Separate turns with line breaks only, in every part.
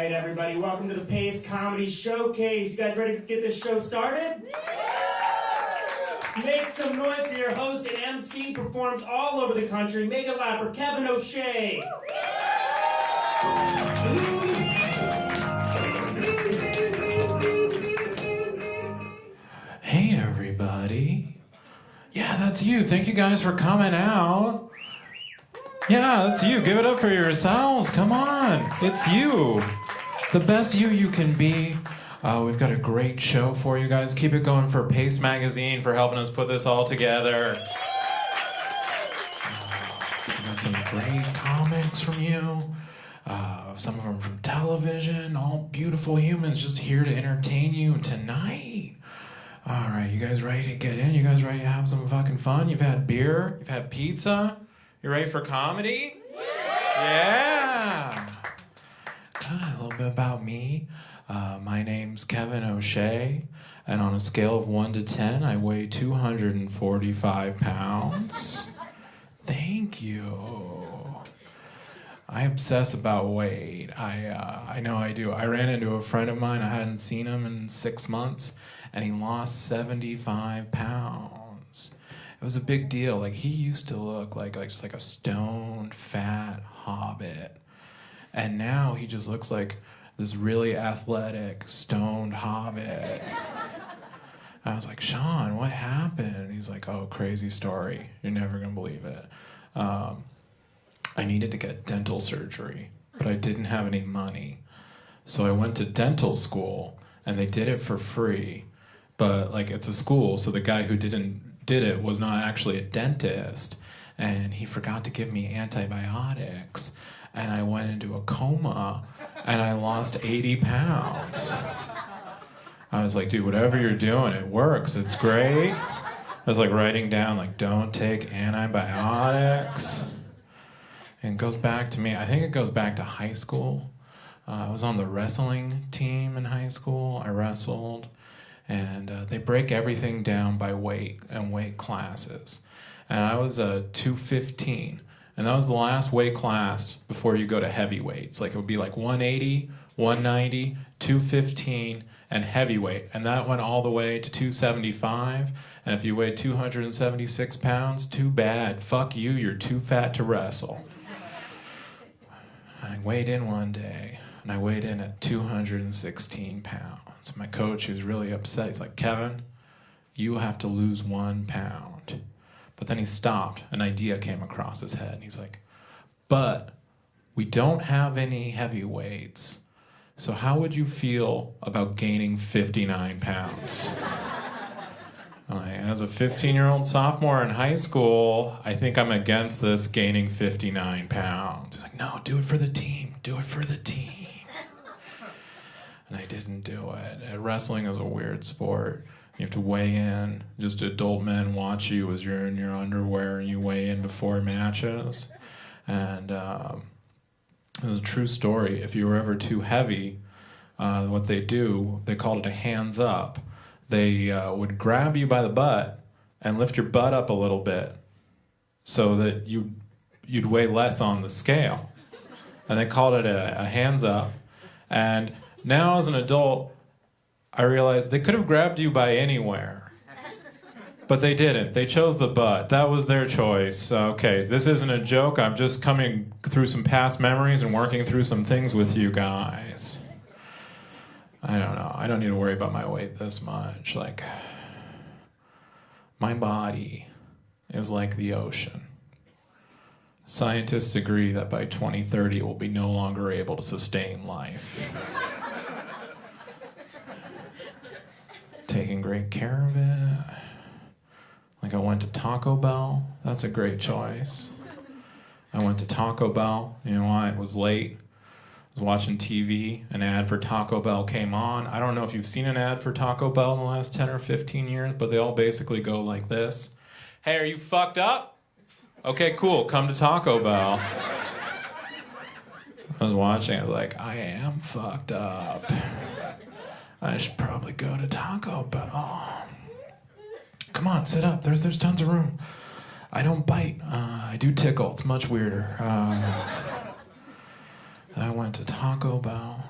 right, everybody, welcome to the Pace Comedy Showcase. You guys ready to get this show started? Make some noise for your host and MC, performs all over the country. Make it loud for Kevin O'Shea.
Hey, everybody. Yeah, that's you. Thank you guys for coming out. Yeah, that's you. Give it up for yourselves. Come on. It's you. The best you can be. We've got a great show for you guys. Keep it going for Pace Magazine for helping us put this all together. We got some great comics from you. Some of them from television. All beautiful humans just here to entertain you tonight. All right, you guys ready to get in? You guys ready to have some fucking fun? You've had beer. You've had pizza. You ready for comedy? Yeah! A little bit about me. My name's Kevin O'Shea, and on a scale of 1 to 10, I weigh 245 pounds. Thank you. I obsess about weight. I know I do. I ran into a friend of mine. I hadn't seen him in 6 months, and he lost 75 pounds. It was a big deal. Like, he used to look like just like a stoned, fat hobbit. And now he just looks like this really athletic, stoned hobbit. I was like, Sean, what happened? And he's like, oh, crazy story. You're never going to believe it. I needed to get dental surgery, but I didn't have any money. So I went to dental school, and they did it for free. But, like, it's a school, so the guy who did it was not actually a dentist, and he forgot to give me antibiotics, and I went into a coma, and I lost 80 pounds. I was like, dude, whatever you're doing, it works, it's great. I was like writing down, like, don't take antibiotics. And it goes back to me, I think it goes back to high school. I was on the wrestling team in high school. I wrestled. And they break everything down by weight and weight classes. And I was 215. And that was the last weight class before you go to heavyweights. Like, it would be like 180, 190, 215, and heavyweight. And that went all the way to 275. And if you weighed 276 pounds, too bad. Fuck you, you're too fat to wrestle. I weighed in one day, and I weighed in at 216 pounds. My coach, he was really upset. He's like, Kevin, you have to lose 1 pound. But then he stopped. An idea came across his head. And he's like, but we don't have any heavyweights. So how would you feel about gaining 59 pounds? As a 15-year-old sophomore in high school, I think I'm against this gaining 59 pounds. He's like, no, do it for the team. Do it for the team. And I didn't do it. Wrestling is a weird sport. You have to weigh in. Just adult men watch you as you're in your underwear and you weigh in before matches. And this is a true story. If you were ever too heavy, what they do, they called it a hands up. They would grab you by the butt and lift your butt up a little bit so that you'd weigh less on the scale. And they called it a hands up. And now, as an adult, I realized they could have grabbed you by anywhere. But they didn't. They chose the butt. That was their choice. Okay, this isn't a joke. I'm just coming through some past memories and working through some things with you guys. I don't know. I don't need to worry about my weight this much. Like, my body is like the ocean. Scientists agree that by 2030, it will be no longer able to sustain life. Taking great care of it. Like, I went to Taco Bell. That's a great choice. I went to Taco Bell. You know why? It was late. I was watching TV. An ad for Taco Bell came on. I don't know if you've seen an ad for Taco Bell in the last 10 or 15 years, but they all basically go like this. Hey, are you fucked up? Okay, cool. Come to Taco Bell. I was watching. I was like, I am fucked up. I should probably go to Taco Bell. Come on, sit up. There's tons of room. I don't bite. I do tickle. It's much weirder. I went to Taco Bell.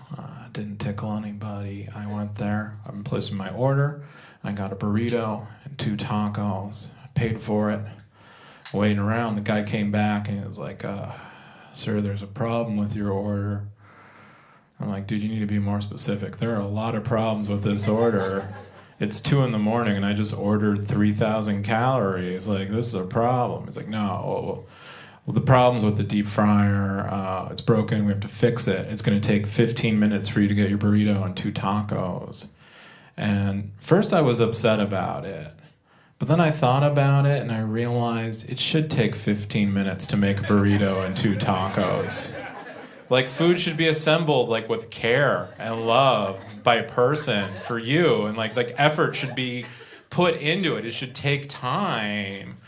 didn't tickle anybody. I went there, I'm placing my order. I got a burrito and 2 tacos. I paid for it. Waiting around, the guy came back and he was like, sir, there's a problem with your order. I'm like, dude, you need to be more specific. There are a lot of problems with this order. It's 2 a.m. and I just ordered 3,000 calories. Like, this is a problem. He's like, no, well, the problem's with the deep fryer. It's broken. We have to fix it. It's going to take 15 minutes for you to get your burrito and 2 tacos. And first I was upset about it. But then I thought about it and I realized it should take 15 minutes to make a burrito and 2 tacos. Like, food should be assembled like with care and love by a person for you, and like effort should be put into it. It should take time.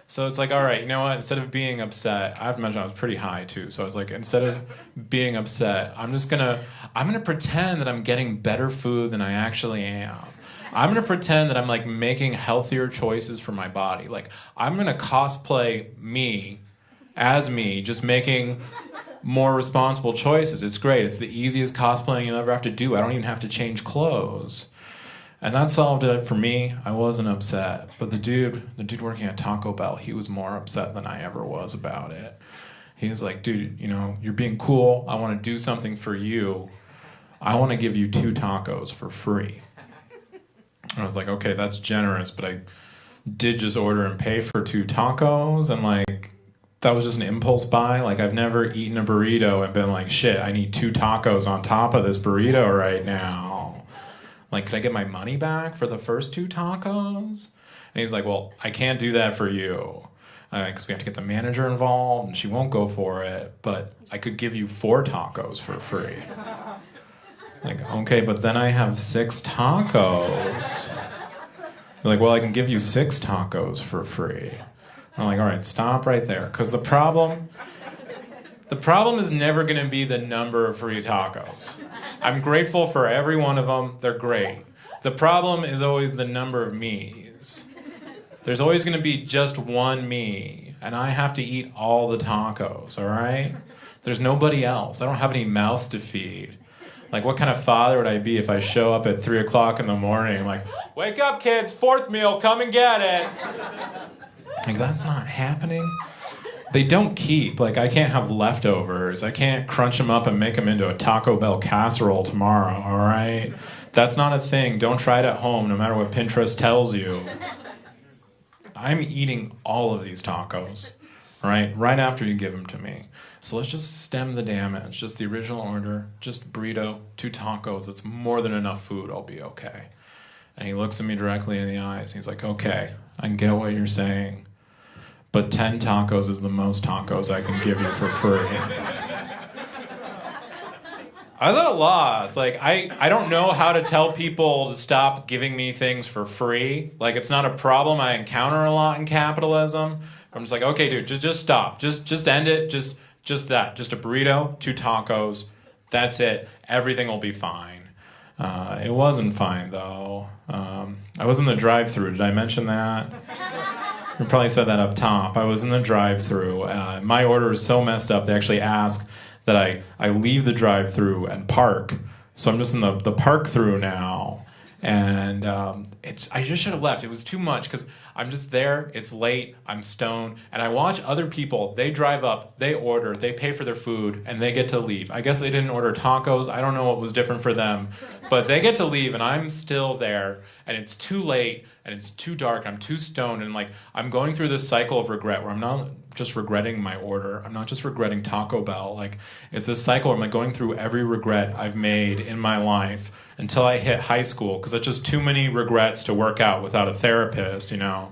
So it's like, all right, you know what? Instead of being upset, I have to mention I was pretty high too. So I was like, instead of being upset, I'm gonna pretend that I'm getting better food than I actually am. I'm gonna pretend that I'm like making healthier choices for my body. Like, I'm gonna cosplay me as me, just making more responsible choices. It's great. It's the easiest cosplaying you'll ever have to do. I don't even have to change clothes. And that solved it for me. I wasn't upset. But the dude working at Taco Bell, he was more upset than I ever was about it. He was like, dude, you know, you're being cool. I want to do something for you. I want to give you 2 tacos for free. And I was like, okay, that's generous, but I did just order and pay for 2 tacos, and like, that was just an impulse buy. Like, I've never eaten a burrito and been like, shit, I need 2 tacos on top of this burrito right now. Like, could I get my money back for the first 2 tacos? And he's like, well, I can't do that for you, because we have to get the manager involved, and she won't go for it, but I could give you 4 tacos for free. Like, okay, but then I have 6 tacos. They're like, well, I can give you 6 tacos for free. I'm like, all right, stop right there. Because the problem is never going to be the number of free tacos. I'm grateful for every one of them. They're great. The problem is always the number of me's. There's always going to be just one me, and I have to eat all the tacos, all right? There's nobody else. I don't have any mouths to feed. Like, what kind of father would I be if I show up at 3 o'clock in the morning, like, wake up, kids, 4th meal, come and get it. Like, that's not happening. They don't keep. Like, I can't have leftovers. I can't crunch them up and make them into a Taco Bell casserole tomorrow, all right? That's not a thing. Don't try it at home, no matter what Pinterest tells you. I'm eating all of these tacos, right after you give them to me. So let's just stem the damage. Just the original order, just burrito, 2 tacos. That's more than enough food. I'll be okay. And he looks at me directly in the eyes. He's like, okay, I get what you're saying, but 10 tacos is the most tacos I can give you for free. I was at a loss. Like, I don't know how to tell people to stop giving me things for free. Like, it's not a problem I encounter a lot in capitalism. I'm just like, okay, dude, just stop. Just end it. Just that. Just a burrito, 2 tacos. That's it. Everything will be fine. It wasn't fine, though. I was in the drive-thru. Did I mention that? I probably said that up top. I was in the drive-thru. My order is so messed up, they actually ask that I leave the drive-thru and park. So I'm just in the park-thru now. And I just should have left. It was too much because I'm just there, it's late, I'm stoned, and I watch other people, they drive up, they order, they pay for their food, and they get to leave. I guess they didn't order tacos, I don't know what was different for them, but they get to leave and I'm still there, and it's too late, and it's too dark, I'm too stoned, and like, I'm going through this cycle of regret where I'm not just regretting my order, I'm not just regretting Taco Bell, like, it's this cycle where I'm like going through every regret I've made in my life until I hit high school, because it's just too many regrets to work out without a therapist, you know.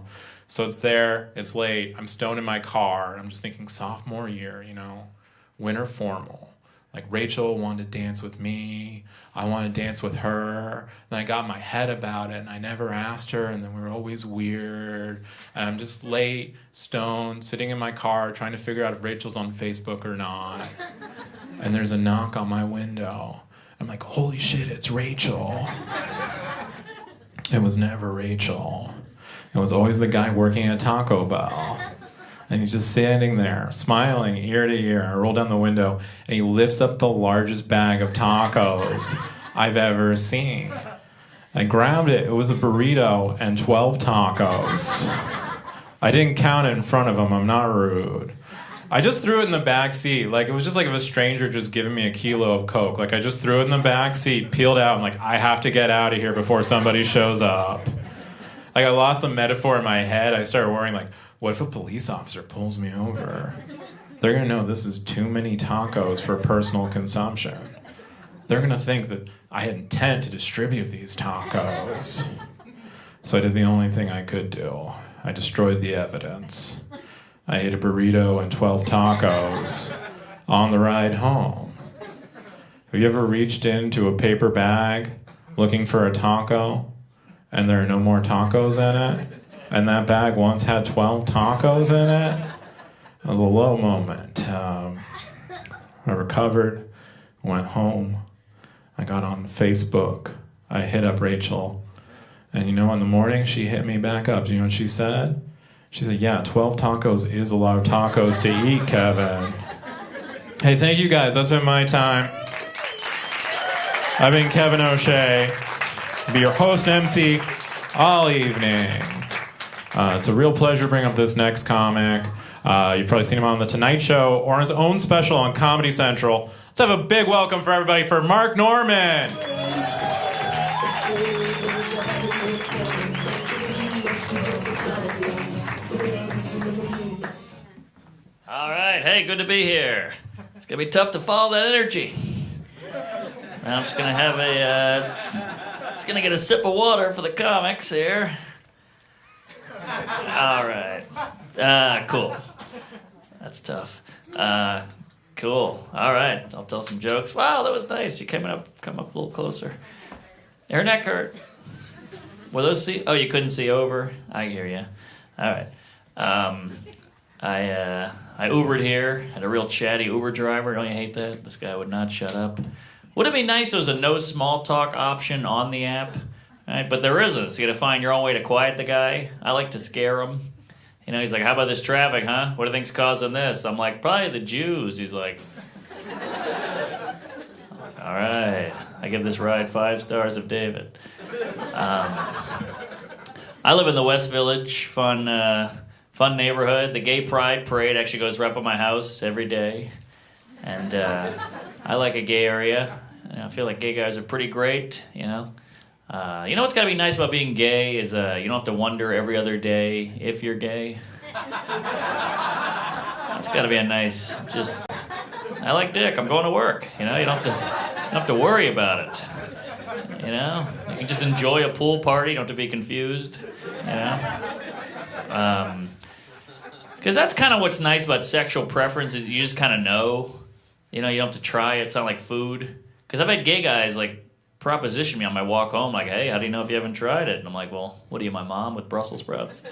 So it's there, it's late, I'm stoned in my car, and I'm just thinking sophomore year, you know, winter formal. Like, Rachel wanted to dance with me, I wanted to dance with her, then I got in my head about it, and I never asked her, and then we were always weird, and I'm just late, stoned, sitting in my car, trying to figure out if Rachel's on Facebook or not, and there's a knock on my window. I'm like, holy shit, it's Rachel. It was never Rachel. It was always the guy working at Taco Bell. And he's just standing there, smiling ear to ear. I roll down the window, and he lifts up the largest bag of tacos I've ever seen. I grabbed it. It was a burrito and 12 tacos. I didn't count it in front of him. I'm not rude. I just threw it in the back seat. Like, it was just like if a stranger just giving me a kilo of Coke. Like, I just threw it in the back seat, peeled out. I'm like, I have to get out of here before somebody shows up. Like, I lost the metaphor in my head. I started worrying, like, what if a police officer pulls me over? They're going to know this is too many tacos for personal consumption. They're going to think that I had intent to distribute these tacos. So I did the only thing I could do. I destroyed the evidence. I ate a burrito and 12 tacos on the ride home. Have you ever reached into a paper bag looking for a taco and there are no more tacos in it? And that bag once had 12 tacos in it? It was a low moment. I recovered, went home. I got on Facebook. I hit up Rachel. And in the morning, she hit me back up. Do you know what she said? She said, yeah, 12 tacos is a lot of tacos to eat, Kevin. Hey, thank you guys. That's been my time. I've been Kevin O'Shea. I'll be your host and MC all evening. It's a real pleasure bringing up this next comic. You've probably seen him on The Tonight Show or on his own special on Comedy Central. Let's have a big welcome for everybody for Mark Norman.
All right, hey, good to be here. It's gonna be tough to follow that energy. I'm just gonna have just gonna get a sip of water for the comics here. All right, cool. That's tough. Cool. All right, I'll tell some jokes. Wow, that was nice. You come up a little closer. Your neck hurt. Were those see? Oh, you couldn't see over. I hear you. All right. I Ubered here, had a real chatty Uber driver. Don't you hate that? This guy would not shut up. Would it be nice if there was a no small talk option on the app? Right? But there isn't, so you gotta find your own way to quiet the guy. I like to scare him. He's like, how about this traffic, huh? What do you think's causing this? I'm like, probably the Jews. He's like, all right. I give this ride 5 stars of David. I live in the West Village, fun neighborhood. The Gay Pride Parade actually goes right by my house every day. And I like a gay area. I feel like gay guys are pretty great, what's got to be nice about being gay is you don't have to wonder every other day if you're gay. That's got to be a nice, I like dick, I'm going to work. You don't have to worry about it. You can just enjoy a pool party, you don't have to be confused. Because that's kind of what's nice about sexual preference is you just kind of know. You don't have to try it. It's not like food. Because I've had gay guys proposition me on my walk home like, hey, how do you know if you haven't tried it? And I'm like, well, what are you, my mom with Brussels sprouts?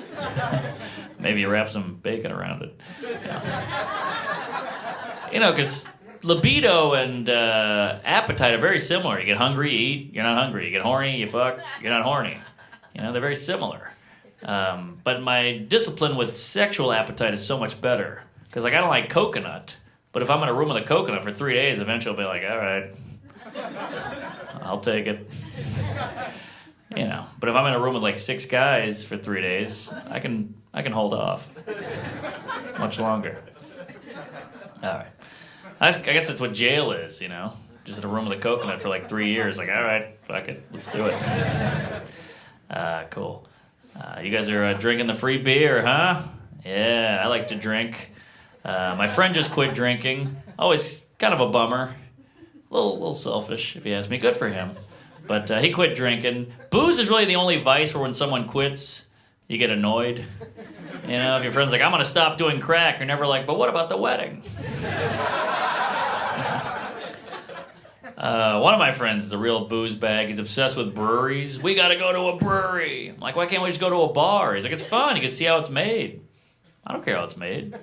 Maybe you wrap some bacon around it. Because libido and appetite are very similar. You get hungry, you eat, you're not hungry. You get horny, you fuck, you're not horny. They're very similar. But my discipline with sexual appetite is so much better. Because I don't like coconut. But if I'm in a room with a coconut for 3 days, eventually I'll be like, all right, I'll take it. But if I'm in a room with 6 guys for 3 days, I can hold off much longer. All right. I guess that's what jail is, just in a room with a coconut for 3 years. All right, fuck it, let's do it. Cool. You guys are drinking the free beer, huh? Yeah, I like to drink. My friend just quit drinking. Always kind of a bummer. A little selfish, if you ask me. Good for him. But he quit drinking. Booze is really the only vice where when someone quits, you get annoyed. If your friend's like, I'm going to stop doing crack, you're never like, but what about the wedding? One of my friends is a real booze bag. He's obsessed with breweries. We got to go to a brewery. I'm like, why can't we just go to a bar? He's like, it's fun. You can see how it's made. I don't care how it's made.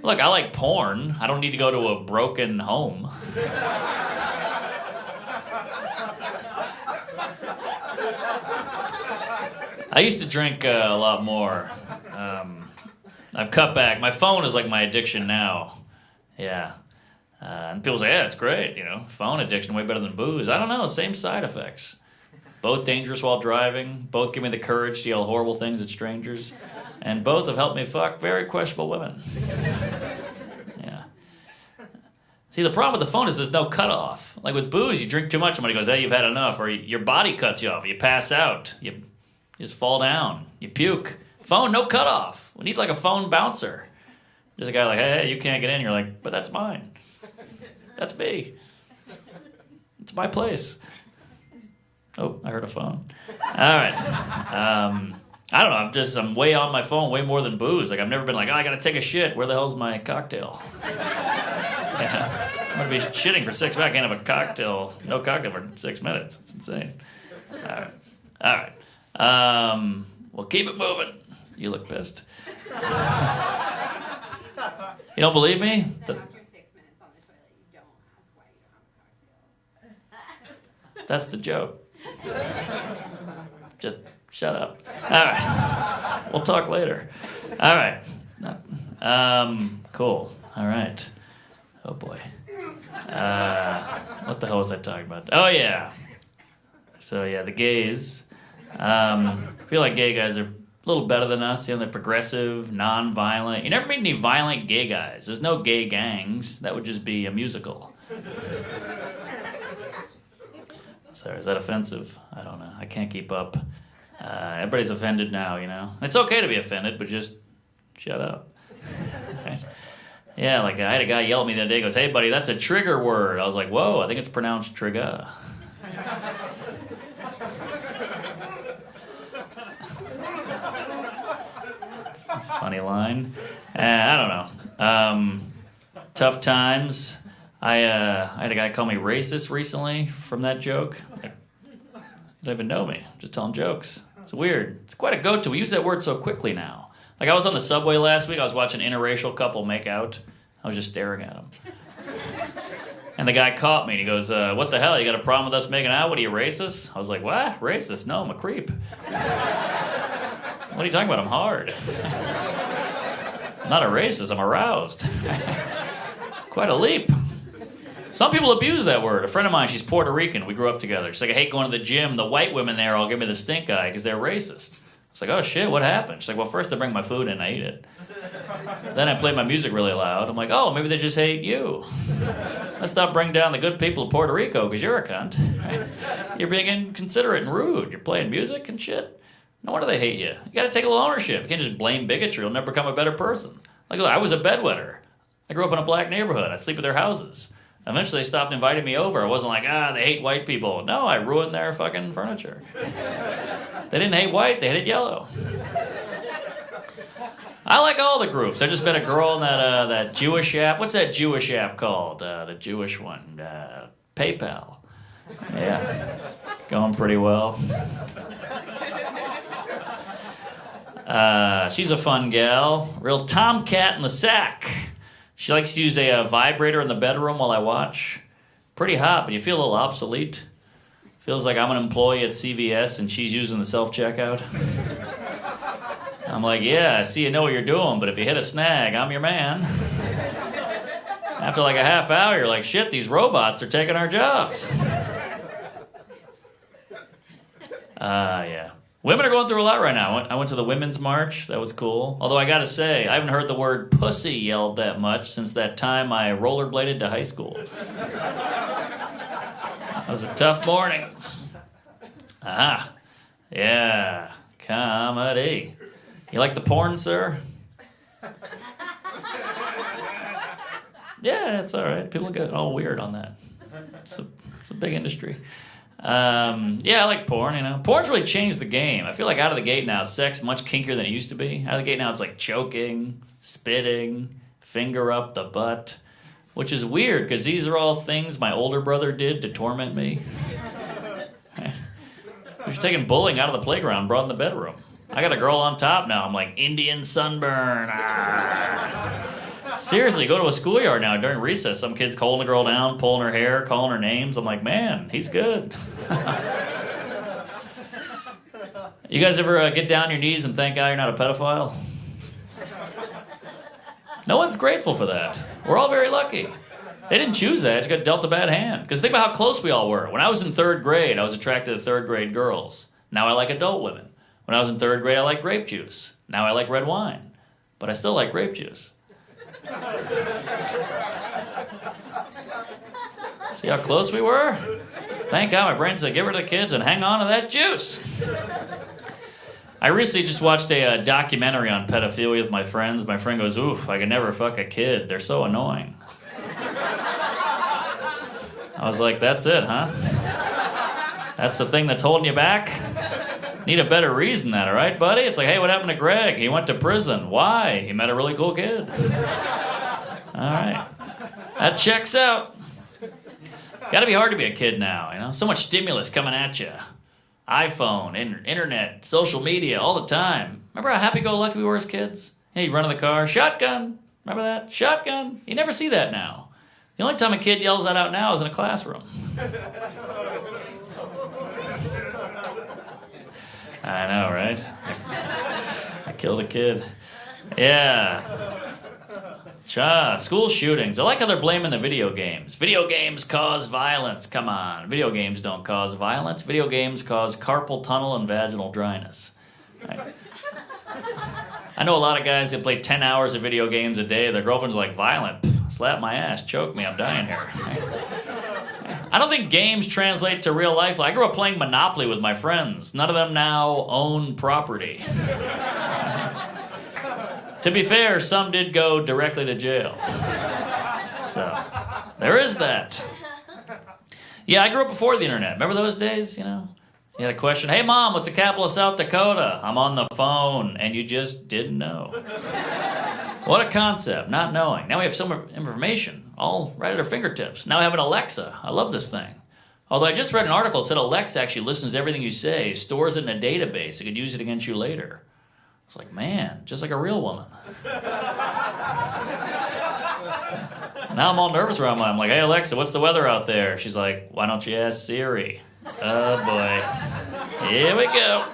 Look, I like porn. I don't need to go to a broken home. I used to drink a lot more. I've cut back. My phone is like my addiction now. Yeah. And people say, yeah, it's great, you know, phone addiction way better than booze. I don't know, same side effects. Both dangerous while driving, both give me the courage to yell horrible things at strangers, and both have helped me fuck very questionable women. Yeah. See, the problem with the phone is there's no cutoff. Like with booze, you drink too much, somebody goes, hey, you've had enough, or your body cuts you off, you pass out, you just fall down, you puke. Phone, no cutoff. We need like a phone bouncer. There's a guy like, hey, you can't get in. You're like, but that's mine. That's me. It's my place. Oh, I heard a phone. All right. I don't know. I'm way on my phone, way more than booze. Like I've never been like, oh, I got to take a shit. Where the hell's my cocktail? Yeah. I'm going to be shitting for 6 minutes. I can't have a cocktail, no cocktail for 6 minutes. It's insane. All right. Well, keep it moving. You look pissed. You don't believe me?
After 6 minutes on the toilet, you don't ask why you don't have a cocktail.
That's the joke. Just shut up. All right. We'll talk later. All right. Cool. All right. Oh, boy. What the hell was I talking about? Oh, yeah. So, yeah, the gays. I feel like gay guys are a little better than us. You know, they're progressive, non-violent. You never meet any violent gay guys. There's no gay gangs. That would just be a musical. Sorry, is that offensive? I don't know. I can't keep up. Everybody's offended now, you know. It's okay to be offended, but just shut up. Right? Yeah, like I had a guy yell at me the other day. He goes, hey, buddy, that's a trigger word. I was like, whoa, I think it's pronounced trigger. Funny line. I don't know. Tough times. I had a guy call me racist recently from that joke. He don't even know me. Just telling jokes. It's weird. It's quite a go-to. We use that word so quickly now. Like I was on the subway last week. I was watching an interracial couple make out. I was just staring at them. And the guy caught me and he goes, what the hell? You got a problem with us making out? What are you, racist? I was like, what? Racist? No, I'm a creep. What are you talking about? I'm hard. I'm not a racist. I'm aroused. Quite a leap. Some people abuse that word. A friend of mine, she's Puerto Rican. We grew up together. She's like, I hate going to the gym. The white women there all give me the stink eye because they're racist. It's like, oh, shit, what happened? She's like, well, first I bring my food in and I eat it. Then I play my music really loud. I'm like, oh, maybe they just hate you. Let's not bring down the good people of Puerto Rico because you're a cunt. You're being inconsiderate and rude. You're playing music and shit. No wonder they hate you. You got to take a little ownership. You can't just blame bigotry. You'll never become a better person. Like, look, I was a bedwetter. I grew up in a black neighborhood. I'd sleep at their houses. Eventually, they stopped inviting me over. I wasn't like, they hate white people. No, I ruined their fucking furniture. They didn't hate white. They hated yellow. I like all the groups. I just met a girl in that Jewish app. What's that Jewish app called? The Jewish one. PayPal. Yeah. Going pretty well. She's a fun gal. Real tomcat in the sack. She likes to use a vibrator in the bedroom while I watch. Pretty hot, but you feel a little obsolete. Feels like I'm an employee at CVS and she's using the self-checkout. I'm like, yeah, I see you know what you're doing, but if you hit a snag, I'm your man. After like a half hour, you're like, shit, these robots are taking our jobs. Yeah. Women are going through a lot right now. I went to the Women's March. That was cool. Although I gotta say, I haven't heard the word pussy yelled that much since that time I rollerbladed to high school. That was a tough morning. Aha. Yeah. Comedy. You like the porn, sir? Yeah, it's all right. People get all weird on that. It's a big industry. Yeah, I like porn, you know. Porn's really changed the game. I feel like out of the gate now, sex much kinkier than it used to be. Out of the gate now, it's like choking, spitting, finger up the butt, which is weird because these are all things my older brother did to torment me. We're taking bullying out of the playground, brought in the bedroom. I got a girl on top now. I'm like, Indian sunburn. Seriously, go to a schoolyard now during recess. Some kid's holding the girl down, pulling her hair, calling her names. I'm like, man, he's good. You guys ever get down on your knees and thank God you're not a pedophile? No one's grateful for that. We're all very lucky. They didn't choose that. You got dealt a bad hand. Because think about how close we all were. When I was in third grade, I was attracted to third grade girls. Now I like adult women. When I was in third grade, I liked grape juice. Now I like red wine. But I still like grape juice. See how close we were? Thank God my brain said, get rid of the kids and hang on to that juice. I recently just watched a documentary on pedophilia with my friends. My friend goes, oof, I could never fuck a kid. They're so annoying. I was like, that's it, huh? That's the thing that's holding you back? Need a better reason than that, all right, buddy? It's like, hey, what happened to Greg? He went to prison. Why? He met a really cool kid. All right. That checks out. Gotta be hard to be a kid now, you know? So much stimulus coming at you. iPhone, internet, social media, all the time. Remember how happy-go-lucky we were as kids? Hey, you run in the car, shotgun. Remember that? Shotgun. You never see that now. The only time a kid yells that out now is in a classroom. I know, right? I killed a kid. Yeah. School shootings. I like how they're blaming the video games. Video games cause violence. Come on. Video games don't cause violence. Video games cause carpal tunnel and vaginal dryness. I know a lot of guys that play 10 hours of video games a day. Their girlfriend's like, violent. Slap my ass. Choke me. I'm dying here. I don't think games translate to real life. I grew up playing Monopoly with my friends. None of them now own property. To be fair, some did go directly to jail. So, there is that. Yeah, I grew up before the internet. Remember those days, you know? You had a question, hey mom, what's the capital of South Dakota? I'm on the phone, and you just didn't know. What a concept, not knowing. Now we have so much information, all right at our fingertips. Now we have an Alexa. I love this thing. Although I just read an article that said Alexa actually listens to everything you say, stores it in a database, it could use it against you later. It's like, man, just like a real woman. Now I'm all nervous around mine. I'm like, hey, Alexa, what's the weather out there? She's like, why don't you ask Siri? Oh, boy. Here we go.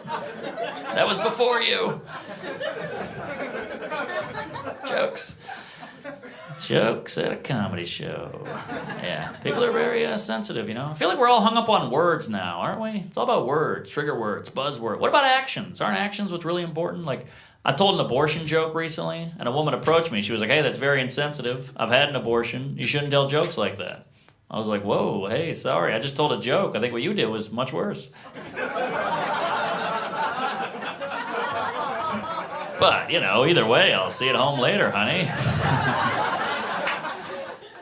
That was before you. Jokes at a comedy show. Yeah, people are very sensitive, you know. I feel like we're all hung up on words now, aren't we? It's all about words, trigger words, buzzword. What about actions? Aren't actions what's really important? Like, I told an abortion joke recently, and a woman approached me. She was like, hey, that's very insensitive. I've had an abortion. You shouldn't tell jokes like that. I was like, whoa, hey, sorry. I just told a joke. I think what you did was much worse. But, you know, either way, I'll see you at home later, honey.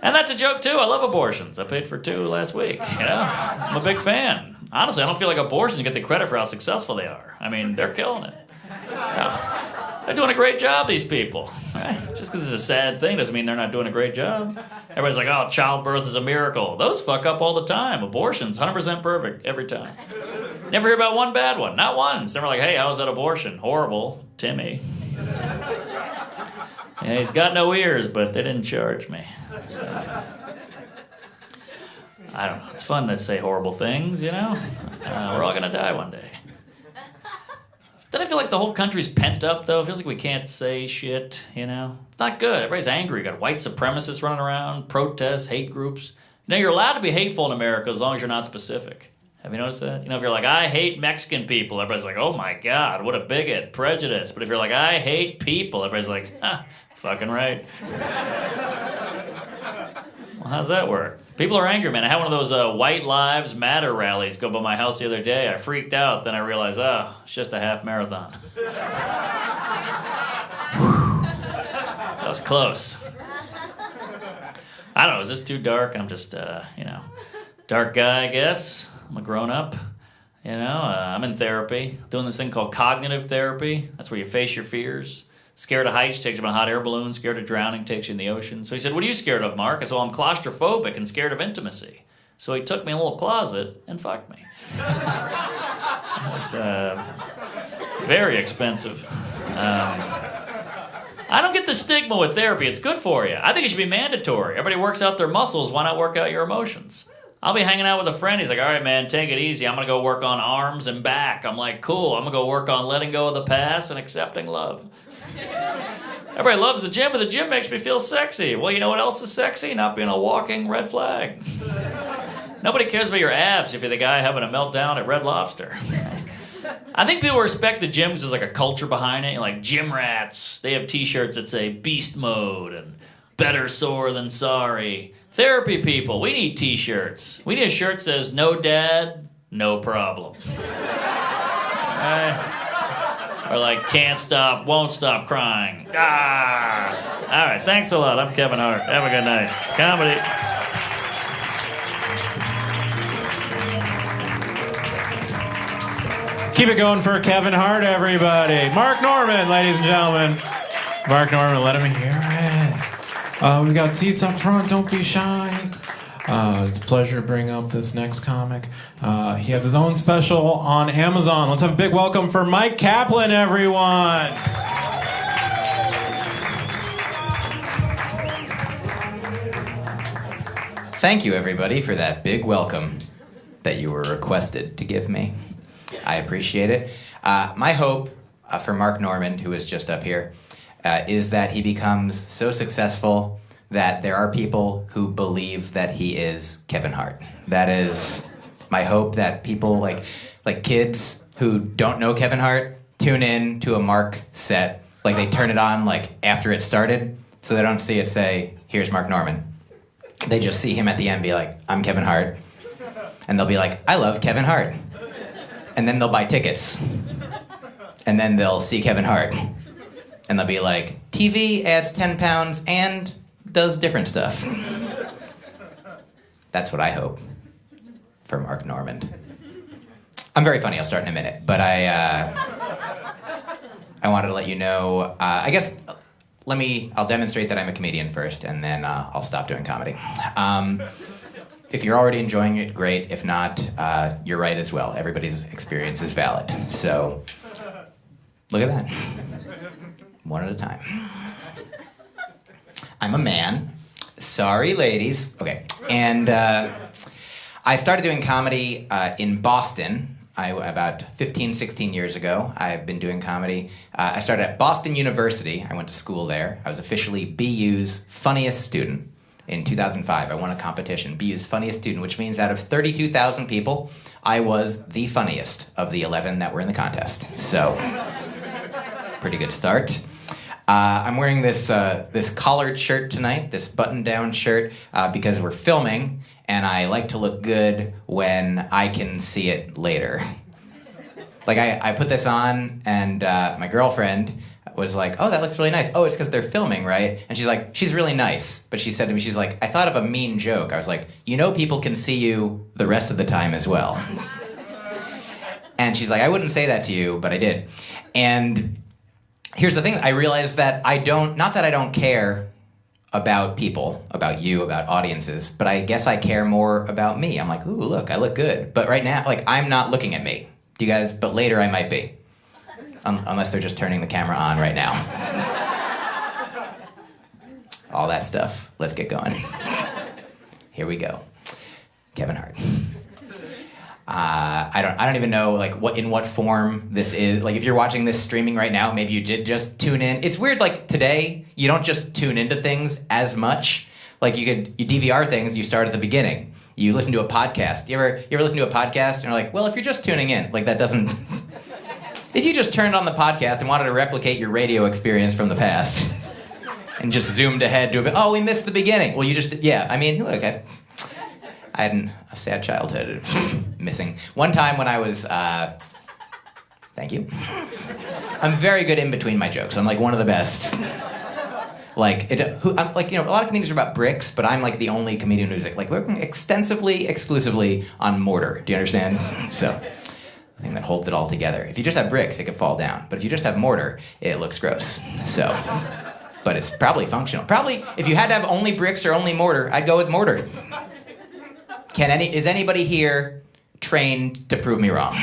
And that's a joke, too. I love abortions. I paid for 2 last week, you know? I'm a big fan. Honestly, I don't feel like abortions get the credit for how successful they are. I mean, they're killing it. Yeah. They're doing a great job, these people. Right? Just because it's a sad thing doesn't mean they're not doing a great job. Everybody's like, oh, childbirth is a miracle. Those fuck up all the time. Abortions, 100% perfect every time. Never hear about one bad one. Not once. Never like, hey, how was that abortion? Horrible. Timmy. Yeah, he's got no ears, but they didn't charge me. So. I don't know. It's fun to say horrible things, you know? We're all going to die one day. Don't I feel like the whole country's pent up, though? It feels like we can't say shit, you know? It's not good. Everybody's angry. You got white supremacists running around, protests, hate groups. You know, you're allowed to be hateful in America as long as you're not specific. Have you noticed that? You know, if you're like, I hate Mexican people, everybody's like, oh my God, what a bigot, prejudice. But if you're like, I hate people, everybody's like, fucking right. Well, how's that work? People are angry, man. I had one of those White Lives Matter rallies go by my house the other day. I freaked out. Then I realized, it's just a half marathon. That was close. I don't know. Is this too dark? I'm just, dark guy, I guess. I'm a grown-up. You know, I'm in therapy. Doing this thing called cognitive therapy. That's where you face your fears. Scared of heights, takes you on a hot air balloon. Scared of drowning, takes you in the ocean. So he said, what are you scared of, Mark? I said, well, I'm claustrophobic and scared of intimacy. So he took me in a little closet and fucked me. It was very expensive. I don't get the stigma with therapy. It's good for you. I think it should be mandatory. Everybody works out their muscles. Why not work out your emotions? I'll be hanging out with a friend. He's like, all right, man, take it easy. I'm going to go work on arms and back. I'm like, cool. I'm going to go work on letting go of the past and accepting love. Everybody loves the gym, but the gym makes me feel sexy. Well, you know what else is sexy? Not being a walking red flag. Nobody cares about your abs if you're the guy having a meltdown at Red Lobster. I think people respect the gyms as like a culture behind it. Like gym rats, they have t-shirts that say beast mode and better sore than sorry. Therapy people, we need t-shirts. We need a shirt that says no dad, no problem. Or like can't stop, won't stop crying. Ah! All right, thanks a lot. I'm Kevin Hart. Have a good night. Comedy.
Keep it going for Kevin Hart, everybody. Mark Norman, ladies and gentlemen. Mark Norman, let him hear it. We've got seats up front. Don't be shy. It's a pleasure to bring up this next comic. He has his own special on Amazon. Let's have a big welcome for Mike Kaplan, everyone.
Thank you, everybody, for that big welcome that you were requested to give me. I appreciate it. My hope for Mark Norman, who is just up here, is that he becomes so successful that there are people who believe that he is Kevin Hart. That is my hope, that people like kids who don't know Kevin Hart tune in to a Mark set. Like they turn it on like after it started, so they don't see it say, "Here's Mark Norman." They just see him at the end be like, "I'm Kevin Hart." And they'll be like, "I love Kevin Hart." And then they'll buy tickets. And then they'll see Kevin Hart. And they'll be like, "TV adds 10 pounds and does different stuff." That's what I hope for Mark Norman. I'm very funny. I'll start in a minute. But I wanted to let you know, I guess, I'll demonstrate that I'm a comedian first, and then I'll stop doing comedy. If you're already enjoying it, great. If not, you're right as well. Everybody's experience is valid. So, look at that. One at a time. I'm a man. Sorry, ladies. Okay. And I started doing comedy in Boston about 15, 16 years ago. I've been doing comedy. I started at Boston University. I went to school there. I was officially BU's funniest student. In 2005, I won a competition, BU's funniest student, which means out of 32,000 people, I was the funniest of the 11 that were in the contest. So, pretty good start. I'm wearing this collared shirt tonight, this button-down shirt, because we're filming, and I like to look good when I can see it later. Like, I put this on, and my girlfriend was like, "Oh, that looks really nice." "Oh, it's because they're filming, right?" And she's like, "She's really nice." But she said to me, she's like, "I thought of a mean joke." I was like, "You know people can see you the rest of the time as well." And she's like, "I wouldn't say that to you, but I did." And here's the thing. I realized that not that I don't care about people, about you, about audiences, but I guess I care more about me. I'm like, "Ooh, look, I look good." But right now, like, I'm not looking at me. Do you guys? But later I might be. Unless they're just turning the camera on right now. All that stuff. Let's get going. Here we go. Kevin Hart. I don't even know like in what form this is. Like if you're watching this streaming right now, maybe you did just tune in. It's weird. Like today, you don't just tune into things as much. Like you DVR things. You start at the beginning. You listen to a podcast. You ever listen to a podcast and you're like, well, if you're just tuning in, like that doesn't. If you just turned on the podcast and wanted to replicate your radio experience from the past and just zoomed ahead to a bit, "Oh, we missed the beginning." Well, look, I had a sad childhood missing. One time when I was, thank you. I'm very good in between my jokes. I'm like one of the best. A lot of comedians are about bricks, but I'm like the only comedian who's like working exclusively on mortar. Do you understand? So. The thing that holds it all together. If you just have bricks, it could fall down. But if you just have mortar, it looks gross. So, but it's probably functional. Probably, if you had to have only bricks or only mortar, I'd go with mortar. Is anybody here trained to prove me wrong?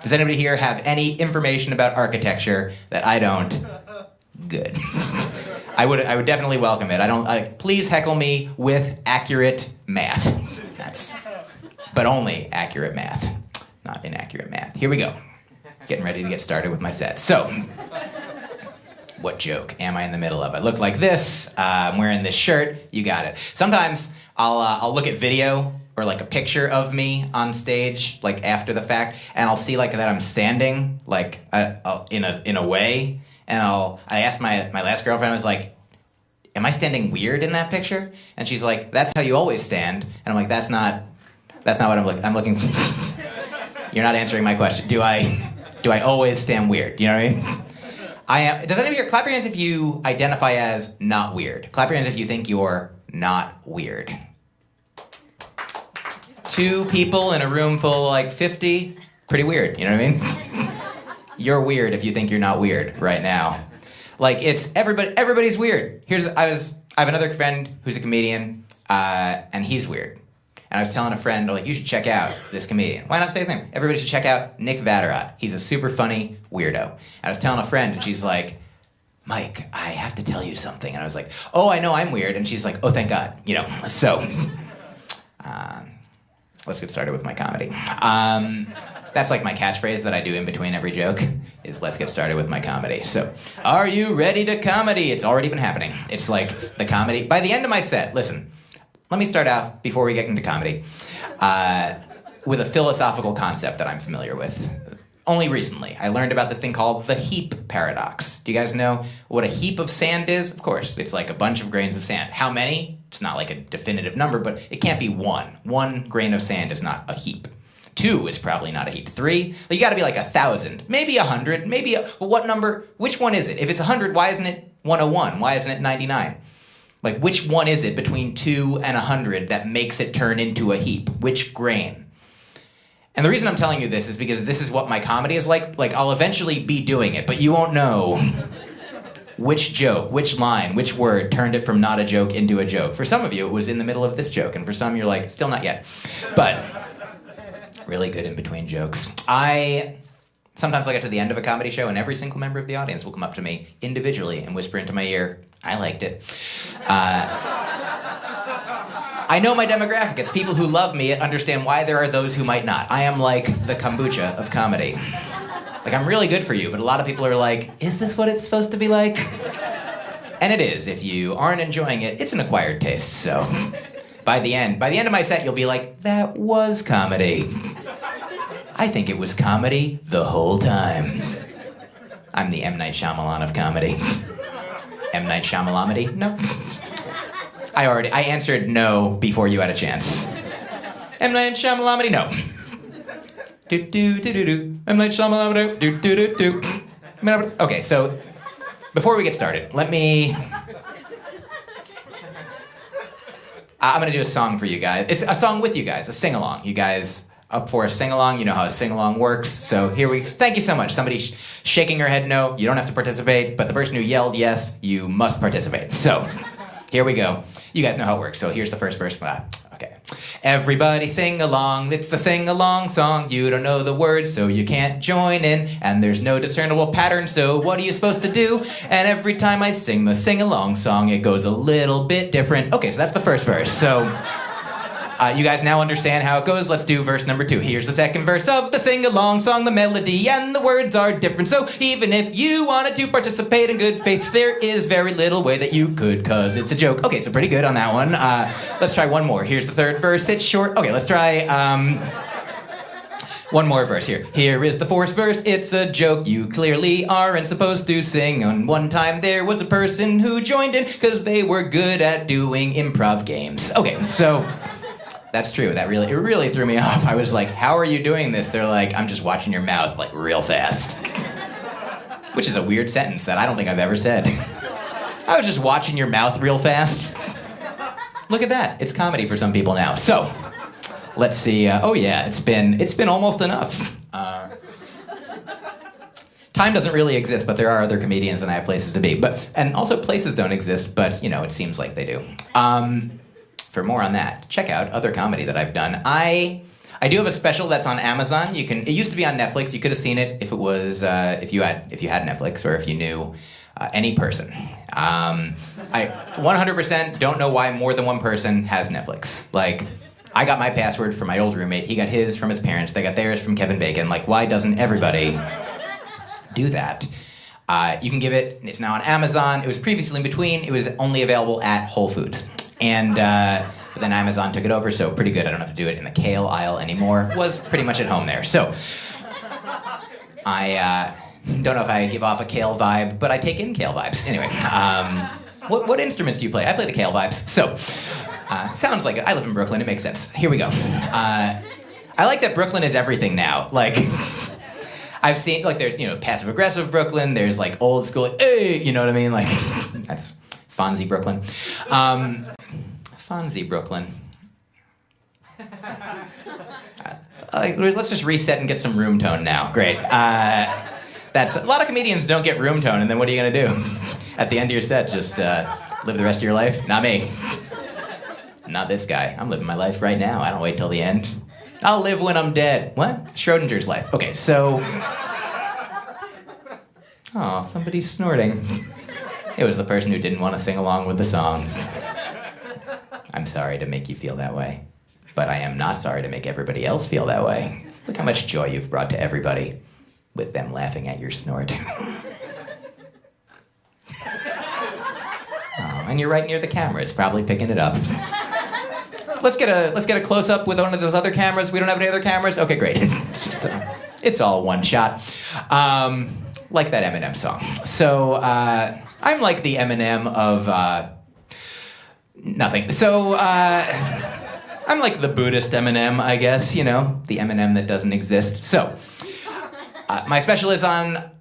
Does anybody here have any information about architecture that I don't? Good. I would definitely welcome it. Please heckle me with accurate math. But only accurate math. Not inaccurate math. Here we go. Getting ready to get started with my set. So, what joke am I in the middle of? I look like this. I'm wearing this shirt. You got it. Sometimes I'll look at video or like a picture of me on stage, like after the fact, and I'll see like that I'm standing like in a way, and I asked my last girlfriend, I was like, am I standing weird in that picture? And she's like, that's how you always stand. And I'm like, that's not what I'm looking for. You're not answering my question. Do I always stand weird? You know what I mean? I am. Does anybody here, clap your hands if you identify as not weird. Clap your hands if you think you're not weird. 2 people in a room full of like 50, pretty weird, you know what I mean? You're weird if you think you're not weird right now. Like, it's everybody's weird. I have another friend who's a comedian, and he's weird. And I was telling a friend, like, you should check out this comedian. Why not say his name? Everybody should check out Nick Vatterott. He's a super funny weirdo. And I was telling a friend, and she's like, Mike, I have to tell you something. And I was like, oh, I know I'm weird. And she's like, oh, thank God. You know, so let's get started with my comedy. That's like my catchphrase that I do in between every joke, is let's get started with my comedy. So, are you ready to comedy? It's already been happening. It's like the comedy. By the end of my set, listen, let me start off, before we get into comedy, with a philosophical concept that I'm familiar with. Only recently, I learned about this thing called the heap paradox. Do you guys know what a heap of sand is? Of course, it's like a bunch of grains of sand. How many? It's not like a definitive number, but it can't be one. 1 grain of sand is not a heap. 2 is probably not a heap. 3, you gotta be like 1,000, maybe 100, maybe, what number, which one is it? If it's 100, why isn't it 101? Why isn't it 99? Like, which one is it between 2 and 100 that makes it turn into a heap? Which grain? And the reason I'm telling you this is because this is what my comedy is like. Like, I'll eventually be doing it, but you won't know which joke, which line, which word turned it from not a joke into a joke. For some of you, it was in the middle of this joke, and for some, you're like, still not yet. But really good in-between jokes. Sometimes I'll get to the end of a comedy show, and every single member of the audience will come up to me individually and whisper into my ear, I liked it. I know my demographic. It's people who love me understand why there are those who might not. I am like the kombucha of comedy. Like, I'm really good for you, but a lot of people are like, is this what it's supposed to be like? And it is. If you aren't enjoying it, it's an acquired taste, so by the end of my set, you'll be like, that was comedy. I think it was comedy the whole time. I'm the M. Night Shyamalan of comedy. M. Night Shyamalamity? No. I answered no before you had a chance. M. Night Shyamalamity? No. Do do do do do. M. Night Shyamalamity? Do do do do. Okay, so before we get started, I'm gonna do a song for you guys. It's a song with you guys, a sing-along. You guys up for a sing-along? You know how a sing-along works. So thank you so much. Somebody shaking her head no, you don't have to participate, but the person who yelled yes, you must participate. So here we go. You guys know how it works, so here's the first verse. Okay. Everybody sing along, it's the sing-along song. You don't know the words, so you can't join in. And there's no discernible pattern, so what are you supposed to do? And every time I sing the sing-along song, it goes a little bit different. Okay, so that's the first verse. So you guys now understand how it goes. Let's do verse number 2. Here's the second verse of the sing-along song. The melody and the words are different. So even if you wanted to participate in good faith, there is very little way that you could, cause it's a joke. Okay, so pretty good on that one. Let's try one more. Here's the third verse. It's short. Okay, let's try one more verse here. Here is the fourth verse. It's a joke you clearly aren't supposed to sing. And one time there was a person who joined in because they were good at doing improv games. Okay, so that's true. It really threw me off. I was like, how are you doing this? They're like, I'm just watching your mouth like real fast. Which is a weird sentence that I don't think I've ever said. I was just watching your mouth real fast. Look at that. It's comedy for some people now. So, let's see. Oh yeah, it's been almost enough. Time doesn't really exist, but there are other comedians and I have places to be. And also places don't exist, but it seems like they do. For more on that, check out other comedy that I've done. I do have a special that's on Amazon. It used to be on Netflix. You could have seen it if it was if you had Netflix or if you knew any person. I 100% don't know why more than one person has Netflix. Like, I got my password from my old roommate. He got his from his parents. They got theirs from Kevin Bacon. Like, why doesn't everybody do that? You can give it, it's now on Amazon. It was previously in between. It was only available at Whole Foods. And but then Amazon took it over, so pretty good. I don't have to do it in the kale aisle anymore. Was pretty much at home there. So I don't know if I give off a kale vibe, but I take in kale vibes. Anyway, what instruments do you play? I play the kale vibes. So sounds like it. I live in Brooklyn. It makes sense. Here we go. I like that Brooklyn is everything now. Like, I've seen, like, there's, passive-aggressive Brooklyn. There's, like, old school, hey, you know what I mean? Like, that's Fonzie Brooklyn. Fonzie Brooklyn. Let's just reset and get some room tone now. Great. That's a lot of comedians don't get room tone, and then what are you gonna do? At the end of your set, just live the rest of your life? Not me. Not this guy. I'm living my life right now. I don't wait till the end. I'll live when I'm dead. What? Schrodinger's life. Okay, so... Oh, somebody's snorting. It was the person who didn't want to sing along with the song. I'm sorry to make you feel that way, but I am not sorry to make everybody else feel that way. Look how much joy you've brought to everybody with them laughing at your snort. Oh, and you're right near the camera. It's probably picking it up. Let's get a close up with one of those other cameras. We don't have any other cameras. Okay, great. It's just it's all one shot. Like that Eminem song. So I'm like the Eminem of nothing. So I'm like the Buddhist Eminem, I guess. The Eminem that doesn't exist. So my special is on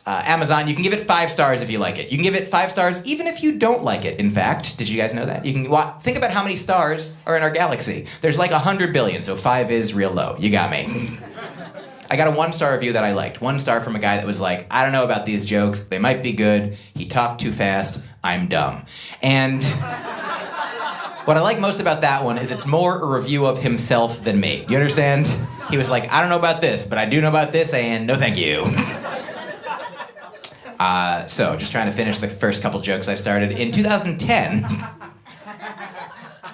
Amazon. You can give it 5 stars if you like it. You can give it 5 stars even if you don't like it, in fact. Did you guys know that? You can think about how many stars are in our galaxy. There's like 100 billion, so 5 is real low. You got me. I got a 1-star review that I liked. 1 star from a guy that was like, I don't know about these jokes. They might be good. He talked too fast. I'm dumb. And what I like most about that one is it's more a review of himself than me. You understand? He was like, I don't know about this, but I do know about this, and no thank you. So, just trying to finish the first couple jokes I started. In 2010,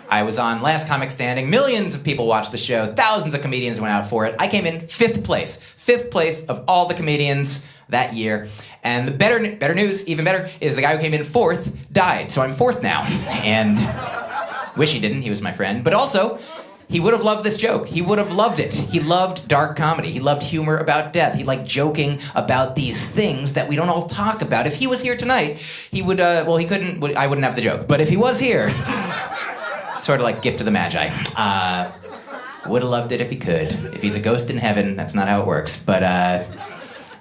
I was on Last Comic Standing. Millions of people watched the show. Thousands of comedians went out for it. I came in 5th place. 5th place of all the comedians that year. And the better news, even better, is the guy who came in 4th died. So I'm 4th now. And wish he didn't. He was my friend. But also, he would have loved this joke. He would have loved it. He loved dark comedy. He loved humor about death. He liked joking about these things that we don't all talk about. If he was here tonight, he would, he couldn't, I wouldn't have the joke. But if he was here, sort of like Gift of the Magi, would have loved it if he could. If he's a ghost in heaven, that's not how it works. But,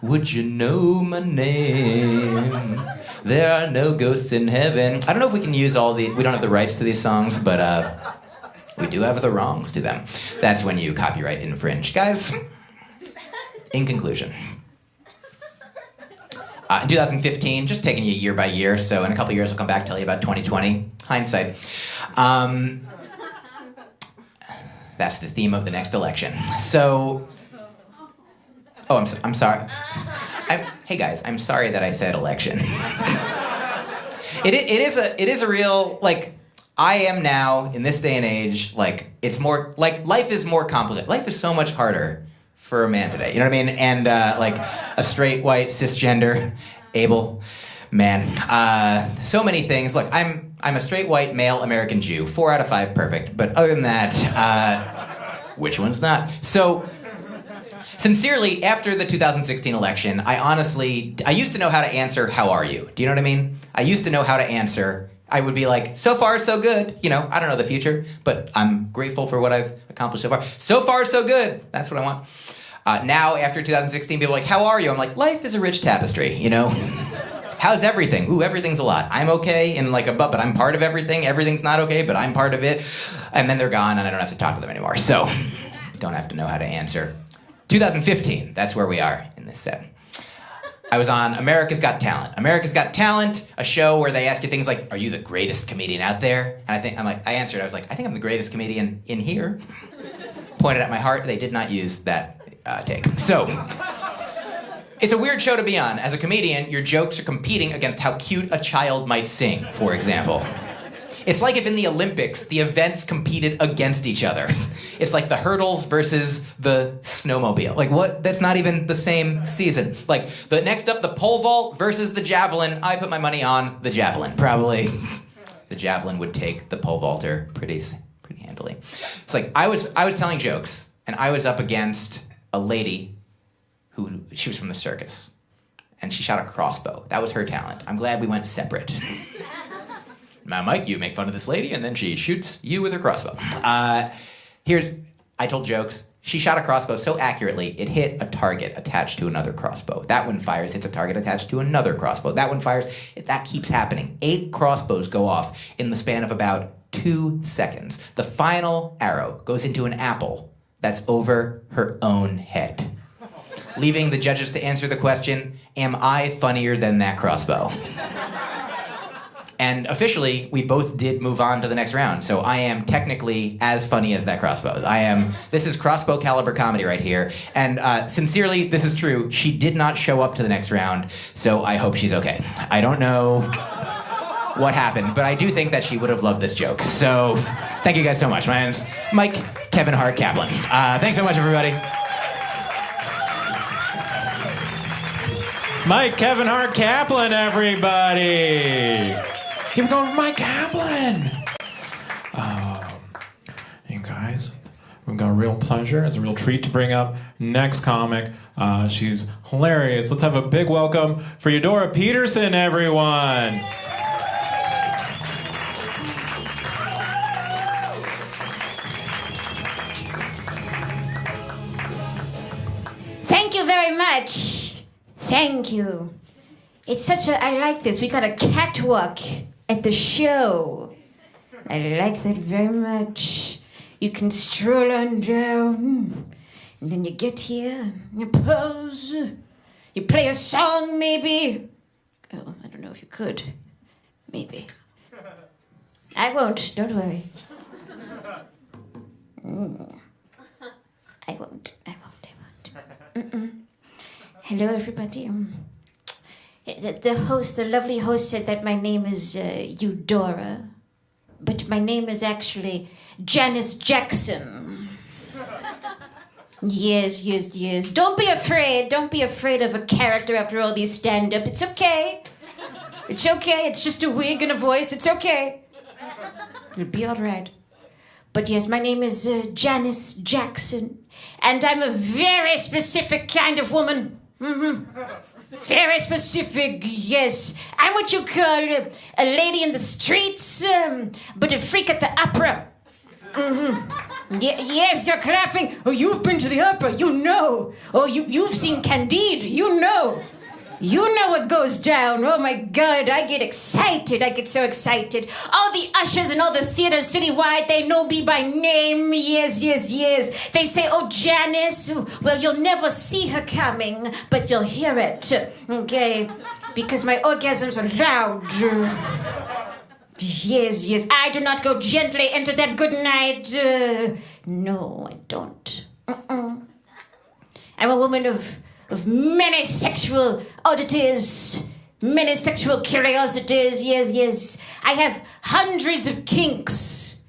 would you know my name? There are no ghosts in heaven. I don't know if we can use we don't have the rights to these songs, but, we do have the wrongs to them. That's when you copyright infringe. Guys, in conclusion. In 2015, just taking you year by year, so in a couple years I'll come back and tell you about 2020. Hindsight. That's the theme of the next election. So, I'm sorry. Hey guys, I'm sorry that I said election. It is a real, like, I am now, in this day and age, like, it's more, like, life is more complicated. Life is so much harder for a man today, you know what I mean? And, like, a straight, white, cisgender, able man. So many things. Look, I'm a straight, white, male, American Jew. 4 out of 5, perfect. But other than that, which one's not? So, sincerely, after the 2016 election, I used to know how to answer, how are you? Do you know what I mean? I used to know how to answer. I would be like, so far, so good. I don't know the future, but I'm grateful for what I've accomplished so far. So far, so good. That's what I want. Now, after 2016, people are like, how are you? I'm like, life is a rich tapestry, How's everything? Ooh, everything's a lot. I'm okay in like but I'm part of everything. Everything's not okay, but I'm part of it. And then they're gone, and I don't have to talk to them anymore. So, don't have to know how to answer. 2015, that's where we are in this set. I was on America's Got Talent. America's Got Talent, a show where they ask you things like, are you the greatest comedian out there? And I answered, I was like, I think I'm the greatest comedian in here. Pointed at my heart. They did not use that take. So, it's a weird show to be on. As a comedian, your jokes are competing against how cute a child might sing, for example. It's like if in the Olympics, the events competed against each other. It's like the hurdles versus the snowmobile. Like, what? That's not even the same season. Like, the next up, the pole vault versus the javelin. I put my money on the javelin. Probably the javelin would take the pole vaulter pretty handily. It's like, I was telling jokes, and I was up against a lady she was from the circus, and she shot a crossbow. That was her talent. I'm glad we went separate. Now, Mike, you make fun of this lady, and then she shoots you with her crossbow. I told jokes. She shot a crossbow so accurately, it hit a target attached to another crossbow. That one fires, hits a target attached to another crossbow. That one fires. That keeps happening. 8 crossbows go off in the span of about 2 seconds. The final arrow goes into an apple that's over her own head, leaving the judges to answer the question, am I funnier than that crossbow? And officially, we both did move on to the next round, so I am technically as funny as that crossbow. This is crossbow caliber comedy right here, and sincerely, this is true, she did not show up to the next round, so I hope she's okay. I don't know what happened, but I do think that she would have loved this joke. So, thank you guys so much. My name's Mike Kevin Hart Kaplan. Thanks so much, everybody.
Mike Kevin Hart Kaplan, everybody. Keep going for Mike Kaplan. You guys, we've got a real pleasure. It's a real treat to bring up next comic. She's hilarious. Let's have a big welcome for Eudora Peterson, everyone.
Thank you very much. Thank you. It's I like this. We got a catwalk at the show. I like that very much. You can stroll on down, and then you get here, you pose, you play a song maybe. Oh, I don't know if you could. Maybe. I won't, don't worry. I won't. Hello, everybody. The lovely host said that my name is Eudora, but my name is actually Janice Jackson. Yes. Don't be afraid of a character after all these stand-up. It's okay. It's just a wig and a voice. It's okay. It'll be all right. But yes, my name is Janice Jackson, and I'm a very specific kind of woman. Very specific, yes. I'm what you call a lady in the streets, but a freak at the opera. Yes, you're clapping. Oh, you've been to the opera, you know. Oh, you've seen Candide, you know. You know what goes down. Oh my God, I get excited. I get so excited. All the ushers and all the theaters citywide, they know me by name. Yes. They say, oh, Janice. Well, you'll never see her coming, but you'll hear it. Okay? Because my orgasms are loud. Yes. I do not go gently into that good night. No, I don't. I'm a woman of many sexual oddities, many sexual curiosities, yes. I have hundreds of kinks.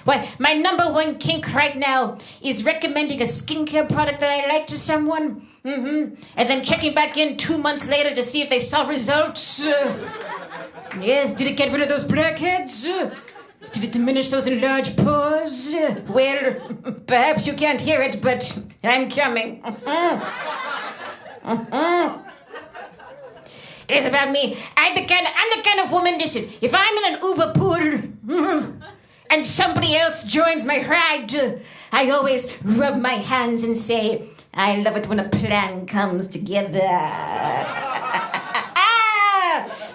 Why, my number one kink right now is recommending a skincare product that I like to someone, and then checking back in 2 months later to see if they saw results. Yes, did it get rid of those blackheads? Did it diminish those enlarged pores? Well, perhaps you can't hear it, but I'm coming. It is about me. I'm the kind of woman, listen, if I'm in an Uber pool and somebody else joins my ride, I always rub my hands and say, I love it when a plan comes together.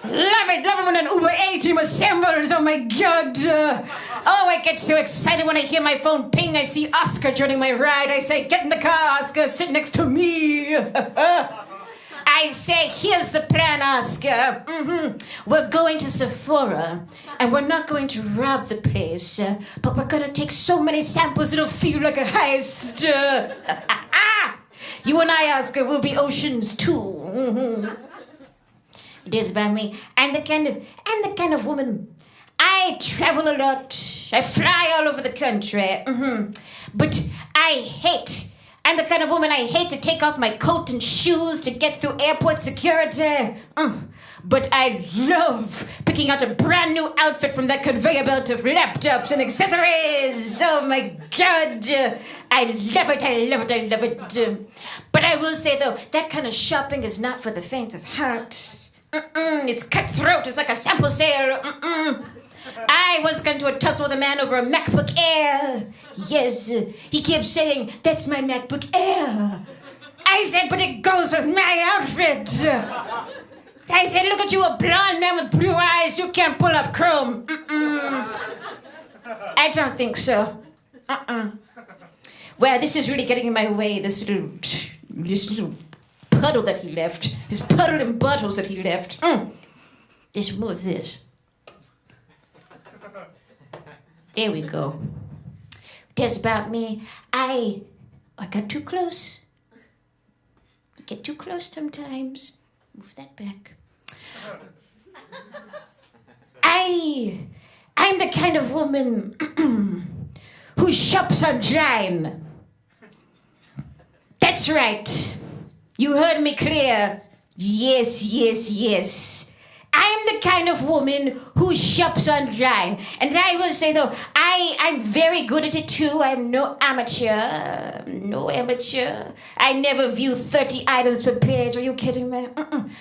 Love it when an Uber A-team assembles, oh my God. I get so excited when I hear my phone ping. I see Oscar joining my ride. I say, get in the car, Oscar, sit next to me. I say, here's the plan, Oscar. We're going to Sephora, and we're not going to rob the place, but we're going to take so many samples it'll feel like a heist. You and I, Oscar, will be oceans too. It is about me. I'm the kind of woman. I travel a lot. I fly all over the country. But I'm the kind of woman I hate to take off my coat and shoes to get through airport security. But I love picking out a brand new outfit from that conveyor belt of laptops and accessories. Oh my God. I love it. But I will say though, that kind of shopping is not for the faint of heart. It's cutthroat. It's like a sample sale. I once got into a tussle with a man over a MacBook Air. Yes, he kept saying, "That's my MacBook Air." I said, "But it goes with my outfit." I said, "Look at you, a blonde man with blue eyes. You can't pull off Chrome." I don't think so. Well, this is really getting in my way. This little puddle that he left. This puddle and bottles that he left. Let's move this. There we go. That's about me. I got too close. I get too close sometimes. Move that back. I'm the kind of woman who shops online. That's right. You heard me clear. Yes. I'm the kind of woman who shops online. And I will say, though, I'm very good at it, too. I'm no amateur. I never view 30 items per page. Are you kidding me?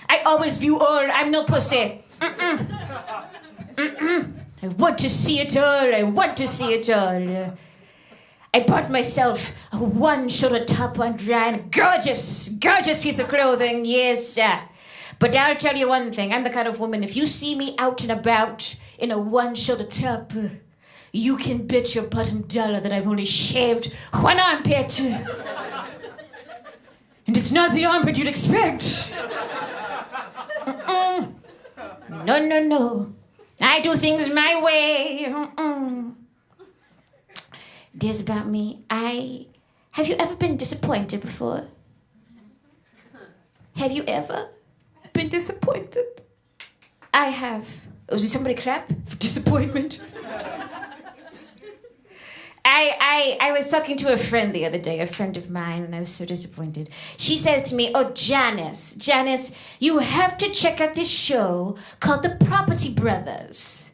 I always view all. I'm no pussy. I want to see it all. I bought myself a one-shoulder top online. Gorgeous piece of clothing, yes. But I'll tell you one thing. I'm the kind of woman, if you see me out and about in a one-shoulder top, you can bet your bottom dollar that I've only shaved one armpit. And it's not the armpit you'd expect. No. I do things my way. This about me. Have you ever been disappointed before? Have you ever been disappointed? I have. Oh, did somebody clap for disappointment? I was talking to a friend the other day, a friend of mine, and I was so disappointed. She says to me, "Oh, Janice, you have to check out this show called The Property Brothers."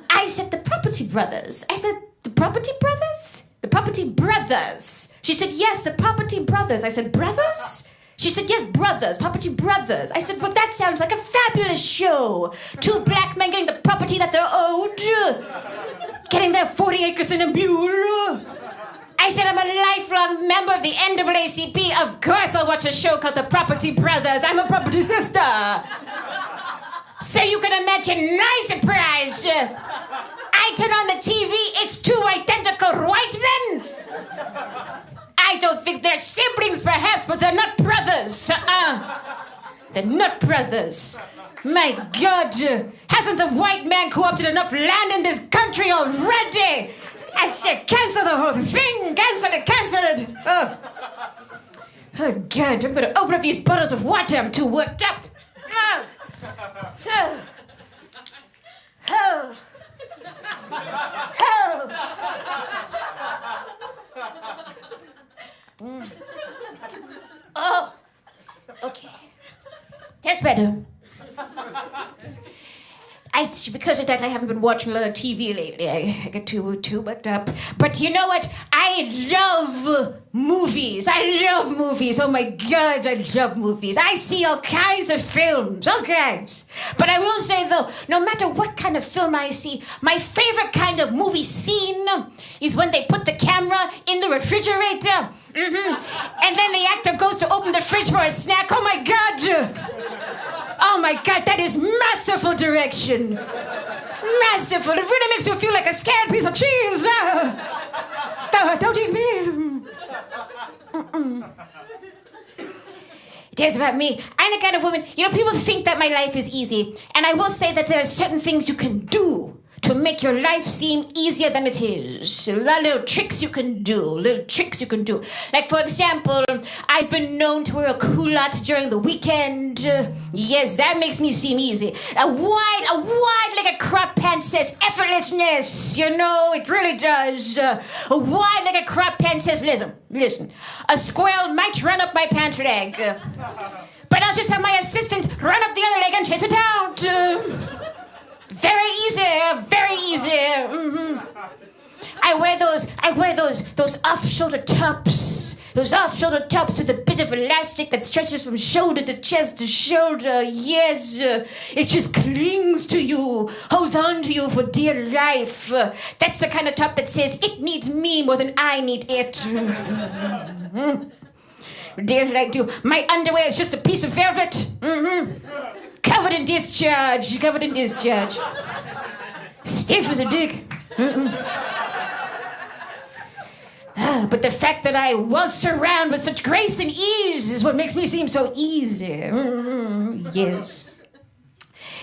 I said, "The Property Brothers?" I said, "The Property Brothers? The Property Brothers." She said, "Yes, The Property Brothers." I said, "Brothers?" She said, "Yes, brothers, Property Brothers." I said, "Well, that sounds like a fabulous show. Two black men getting the property that they're owed. Getting their 40 acres and a mule." I said, "I'm a lifelong member of the NAACP. Of course I'll watch a show called The Property Brothers. I'm a property sister." So you can imagine my surprise. I turn on the TV, it's two identical white men. I don't think they're siblings, perhaps, but they're not brothers. They're not brothers. My God, hasn't the white man co-opted enough land in this country already? I said, cancel the whole thing. Cancel it. Oh God, I'm going to open up these bottles of water. I'm too worked up. Oh, okay. That's better. Because of that, I haven't been watching a lot of TV lately. I get too worked up. But you know what? I love movies. Oh my God, I love movies. I see all kinds of films, all kinds. But I will say, though, no matter what kind of film I see, my favorite kind of movie scene is when they put the camera in the refrigerator. And then the actor goes to open the fridge for a snack. Oh my God, that is masterful direction. Masterful. It really makes you feel like a scared piece of cheese. Don't eat me. It is about me. I'm the kind of woman, people think that my life is easy. And I will say that there are certain things you can do to make your life seem easier than it is. A lot of little tricks you can do. Like, for example, I've been known to wear a culotte during the weekend. Yes, that makes me seem easy. A wide-legged crop pant says effortlessness. You know, it really does. A wide-legged crop pant says, listen, a squirrel might run up my pant leg. But I'll just have my assistant run up the other leg and chase it out. Very easy. Mm-hmm. I wear those off-shoulder tops. Those off-shoulder tops with a bit of elastic that stretches from shoulder to chest to shoulder. Yes, it just clings to you, holds on to you for dear life. That's the kind of top that says it needs me more than I need it. Mm-hmm. Days like do. My underwear is just a piece of velvet. Mm-hmm. Covered in discharge. Stiff as a dick. But the fact that I waltz around with such grace and ease is what makes me seem so easy. Mm-hmm. Yes.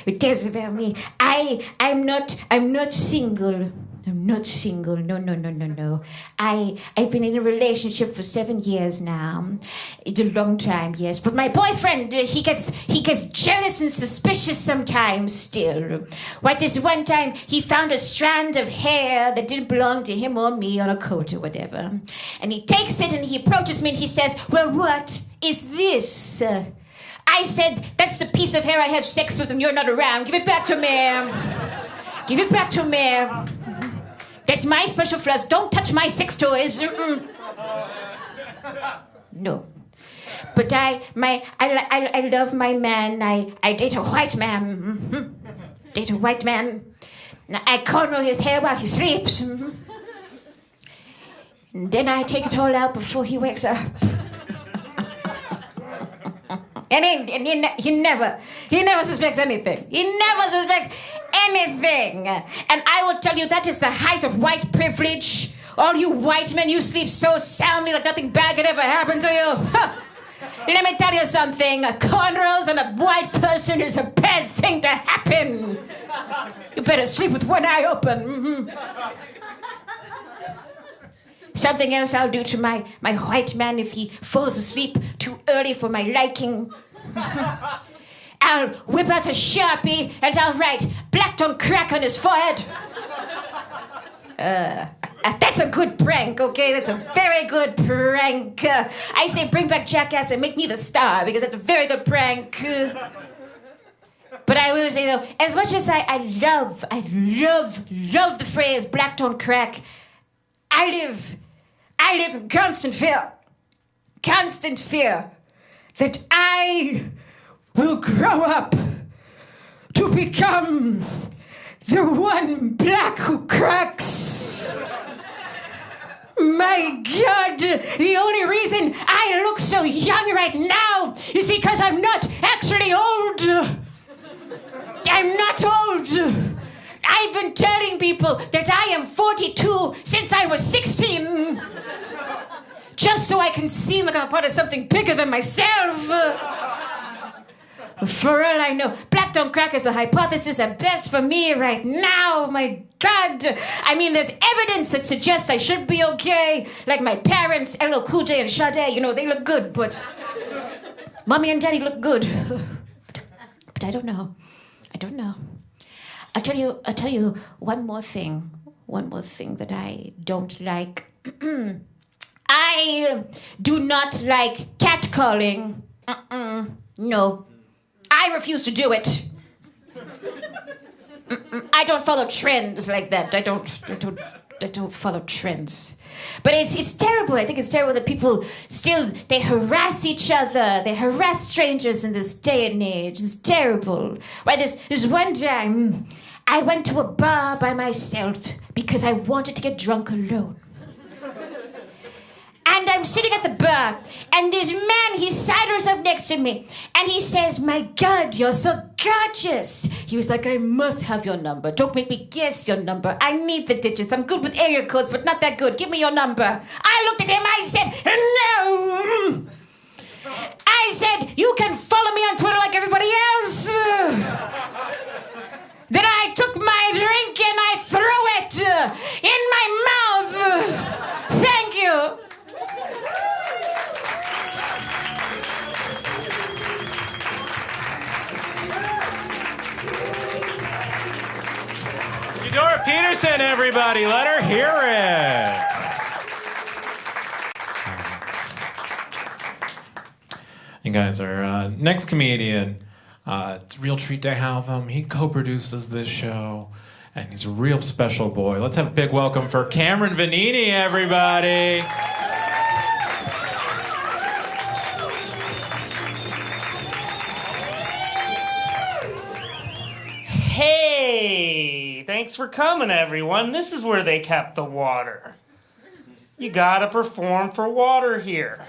It tells about me. I'm not single. I'm not single. No. I've been in a relationship for 7 years now. It's a long time, yes. But my boyfriend, he gets jealous and suspicious sometimes still. Like this one time, he found a strand of hair that didn't belong to him or me on a coat or whatever. And he takes it and he approaches me and he says, well, what is this? I said, that's the piece of hair I have sex with when you're not around. Give it back to me. That's my special floss. Don't touch my sex toys. Mm-mm. No. But I love my man. I date a white man. Mm-hmm. Date a white man. I corner his hair while he sleeps. Mm-hmm. And then I take it all out before he wakes up. And he never suspects anything. And I will tell you, that is the height of white privilege. All you white men, you sleep so soundly that nothing bad could ever happen to you. Huh. Let me tell you something. Cornrows on a white person is a bad thing to happen. You better sleep with one eye open. Mm-hmm. Something else I'll do to my white man if he falls asleep too early for my liking. I'll whip out a Sharpie and I'll write black don't crack on his forehead. That's a good prank, okay? That's a very good prank. I say bring back Jackass and make me the star because that's a very good prank. But I will say though, as much as I love the phrase black don't crack, I live in constant fear that I will grow up to become the one black who cracks. My God, the only reason I look so young right now is because I'm not actually old. I'm not old. I've been telling people that I am 42 since I was 16. Just so I can seem like I'm part of something bigger than myself. For all I know, black don't crack is a hypothesis at best for me right now. My God. I mean, there's evidence that suggests I should be okay. Like my parents, LL Cool J and Sade, you know, they look good, but Mommy and Daddy look good. But I don't know. I'll tell you one more thing that I don't like. I do not like catcalling. No. I refuse to do it. I don't follow trends like that. I don't follow trends. But it's terrible. I think it's terrible that people still, they harass each other. They harass strangers in this day and age. It's terrible. Why, this one time, I went to a bar by myself because I wanted to get drunk alone. And I'm sitting at the bar, and this man, he sidles up next to me, and he says, my God, you're so gorgeous. He was like, I must have your number. Don't make me guess your number. I need the digits. I'm good with area codes, but not that good. Give me your number. I looked at him, I said, no. I said, you can follow me on Twitter like everybody else. Then I took my drink and I
Eudora Peterson, everybody. Let her hear it. You guys are next comedian. It's a real treat to have him. He co-produces this show, and he's a real special boy. Let's have a big welcome for Cameron Vanini, everybody.
Hey, thanks for coming, everyone. This is where they kept the water. You gotta perform for water here.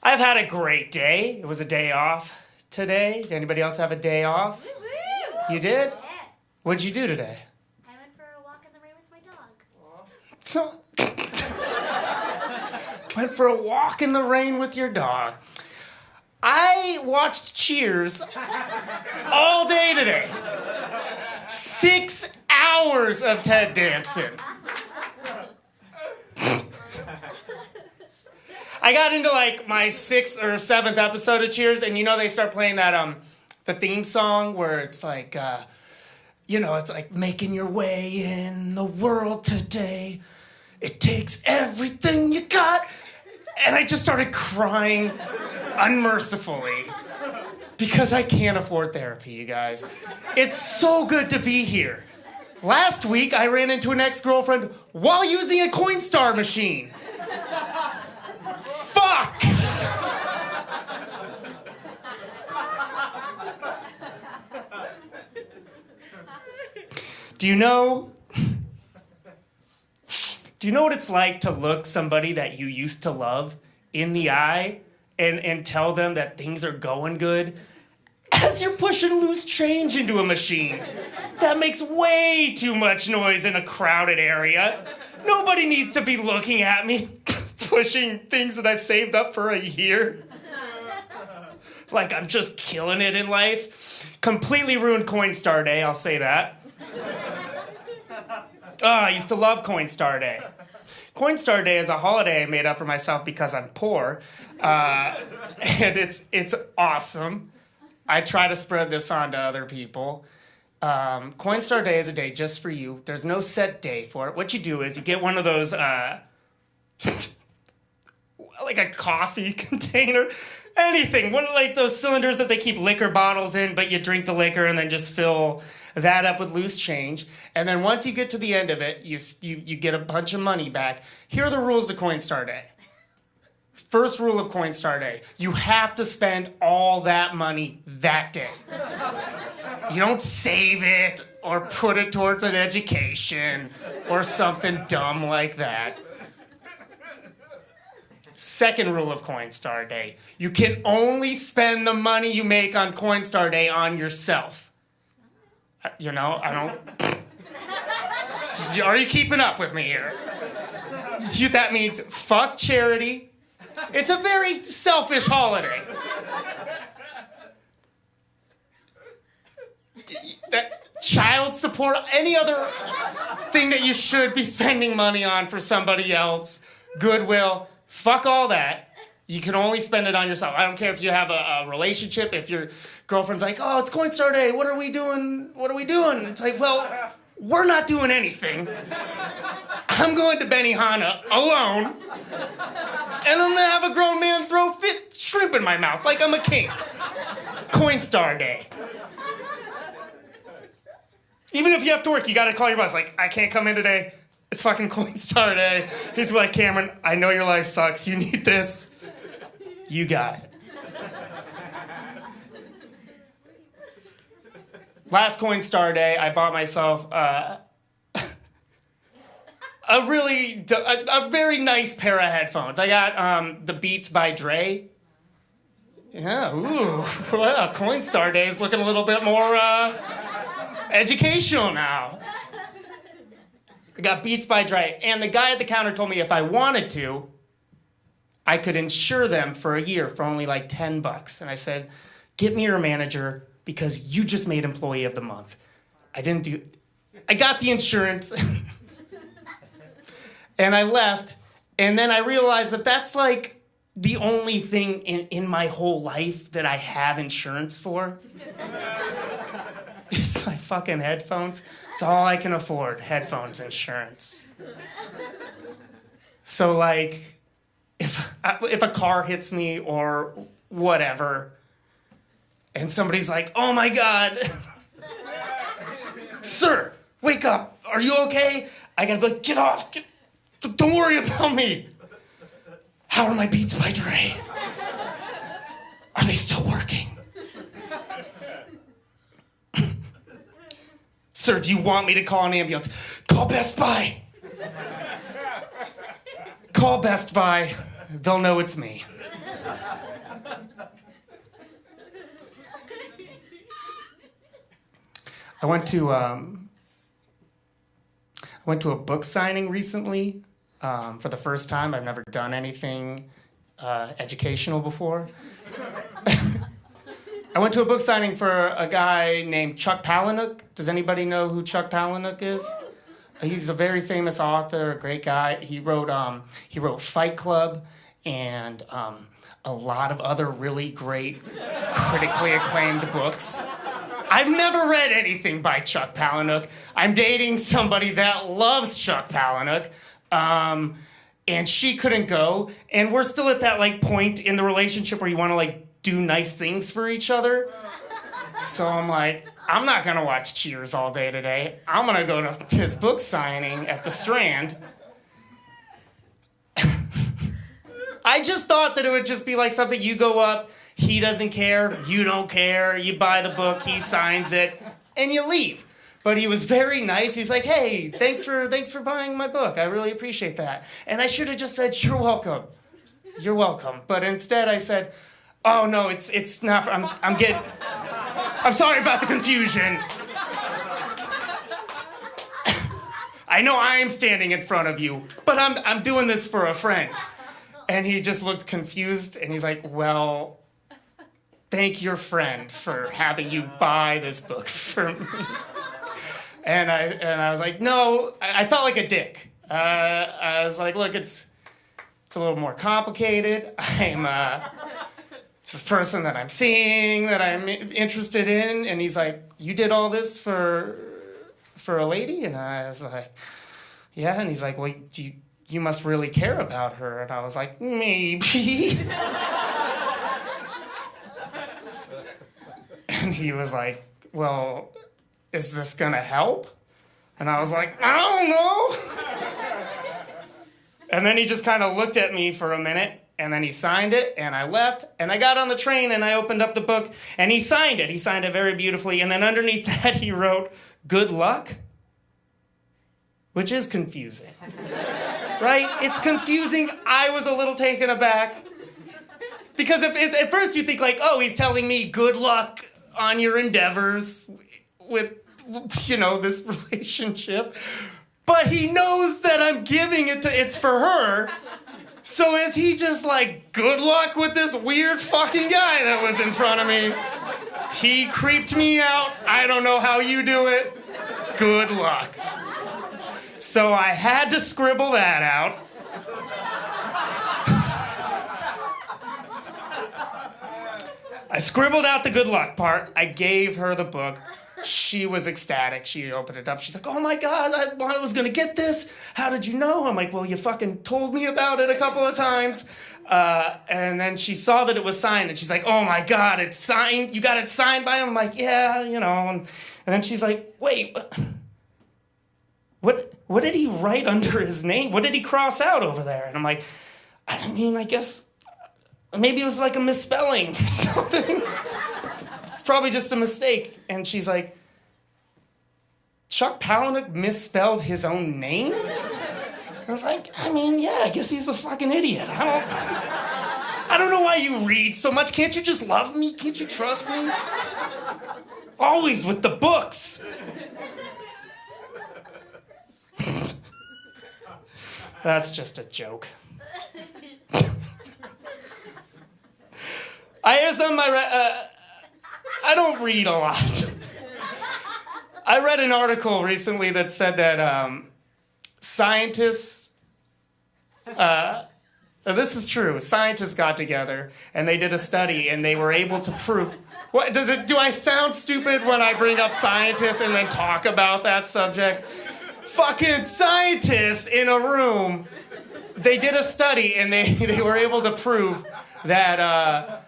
I've had a great day. It was a day off today. Did anybody else have a day off? You did?
Yeah.
What'd you do today?
I went for a walk in the rain with my dog.
Went for a walk in the rain with your dog. I watched Cheers all day today. 6 hours of Ted Danson. I got into like my 6th or 7th episode of Cheers, and you know they start playing that the theme song where it's like it's like making your way in the world today. It takes everything you got. And I just started crying unmercifully because I can't afford therapy, you guys. It's so good to be here. Last week, I ran into an ex-girlfriend while using a Coinstar machine. Fuck! Do you know what it's like to look somebody that you used to love in the eye and tell them that things are going good as you're pushing loose change into a machine that makes way too much noise in a crowded area? Nobody needs to be looking at me pushing things that I've saved up for a year. Like I'm just killing it in life. Completely ruined Coinstar Day, I'll say that. Oh, I used to love Coinstar Day. Coinstar Day is a holiday I made up for myself because I'm poor. And it's awesome. I try to spread this on to other people. Coinstar Day is a day just for you. There's no set day for it. What you do is you get one of those, like a coffee container. Anything. One of like those cylinders that they keep liquor bottles in, but you drink the liquor and then just fill that up with loose change. And then once you get to the end of it, you get a bunch of money back. Here are the rules to Coinstar Day. First rule of Coinstar Day. You have to spend all that money that day. You don't save it or put it towards an education or something dumb like that. Second rule of Coinstar Day. You can only spend the money you make on Coinstar Day on yourself. You know, I don't... Are you keeping up with me here? That means fuck charity. It's a very selfish holiday. That child support, any other thing that you should be spending money on for somebody else, Goodwill, fuck all that. You can only spend it on yourself. I don't care if you have a relationship, if your girlfriend's like, oh, it's Coinstar Day, what are we doing? It's like, well, we're not doing anything. I'm going to Benihana alone, and I'm gonna have a grown man throw shrimp in my mouth like I'm a king. Coinstar Day. Even if you have to work, you gotta call your boss, like, I can't come in today. It's fucking Coinstar Day. He's like, Cameron, I know your life sucks. You need this. You got it. Last Coinstar Day, I bought myself a very nice pair of headphones. I got the Beats by Dre. Yeah, ooh. Well, Coinstar Day is looking a little bit more educational now. I got Beats by Dre, and the guy at the counter told me if I wanted to, I could insure them for a year for only like $10. And I said, get me your manager because you just made Employee of the Month. I got the insurance and I left. And then I realized that that's like the only thing in my whole life that I have insurance for. It's my fucking headphones. It's all I can afford, headphones insurance. So, like, if a car hits me or whatever, and somebody's like, oh my God, sir, wake up. Are you okay? I gotta be like, get off. Don't worry about me. How are my Beats by Dre? Are they still working? Sir, do you want me to call an ambulance? Call Best Buy. Call Best Buy. They'll know it's me. I went to a book signing recently for the first time. I've never done anything educational before. I went to a book signing for a guy named Chuck Palahniuk. Does anybody know who Chuck Palahniuk is? He's a very famous author, a great guy. He wrote Fight Club and a lot of other really great, critically acclaimed books. I've never read anything by Chuck Palahniuk. I'm dating somebody that loves Chuck Palahniuk, and she couldn't go. And we're still at that like point in the relationship where you want to like do nice things for each other. So I'm like, I'm not gonna watch Cheers all day today. I'm gonna go to this book signing at the Strand. I just thought that it would just be like something you go up, he doesn't care, you don't care, you buy the book, he signs it, and you leave. But he was very nice. He's like, hey, thanks for buying my book. I really appreciate that. And I should have just said, you're welcome. You're welcome. But instead I said, oh no, it's not, I'm sorry about the confusion. I know I'm standing in front of you, but I'm doing this for a friend. And he just looked confused and he's like, well, thank your friend for having you buy this book for me. And I was like, no, I felt like a dick. I was like, look, it's a little more complicated. It's this person that I'm seeing, that I'm interested in, and he's like, you did all this for a lady? And I was like, yeah. And he's like, well, you must really care about her. And I was like, maybe. And he was like, well, is this gonna help? And I was like, I don't know. And then he just kind of looked at me for a minute, and then he signed it, and I left, and I got on the train, and I opened up the book, and he signed it. He signed it very beautifully, and then underneath that he wrote, good luck, which is confusing, right? It's confusing. I was a little taken aback, because at first you think like, oh, he's telling me good luck on your endeavors with, this relationship, but he knows that I'm giving it's for her. So is he just like, good luck with this weird fucking guy that was in front of me? He creeped me out. I don't know how you do it. Good luck. So I had to scribble that out. I scribbled out the good luck part. I gave her the book. She was ecstatic. She opened it up. She's like, oh my God, I was gonna get this. How did you know? I'm like, well, you fucking told me about it a couple of times. And then she saw that it was signed and she's like, oh my God, it's signed. You got it signed by him? I'm like, yeah, And then she's like, wait, what did he write under his name? What did he cross out over there? And I'm like, I guess maybe it was like a misspelling or something. It's probably just a mistake. And she's like, Chuck Palahniuk misspelled his own name? I was like, yeah, I guess he's a fucking idiot. I don't know why you read so much. Can't you just love me? Can't you trust me? Always with the books. That's just a joke. I don't read a lot. I read an article recently that said that scientists, this is true, scientists got together and they did a study and they were able to prove, What does it? Do I sound stupid when I bring up scientists and then talk about that subject? Fucking scientists in a room. They did a study and they were able to prove that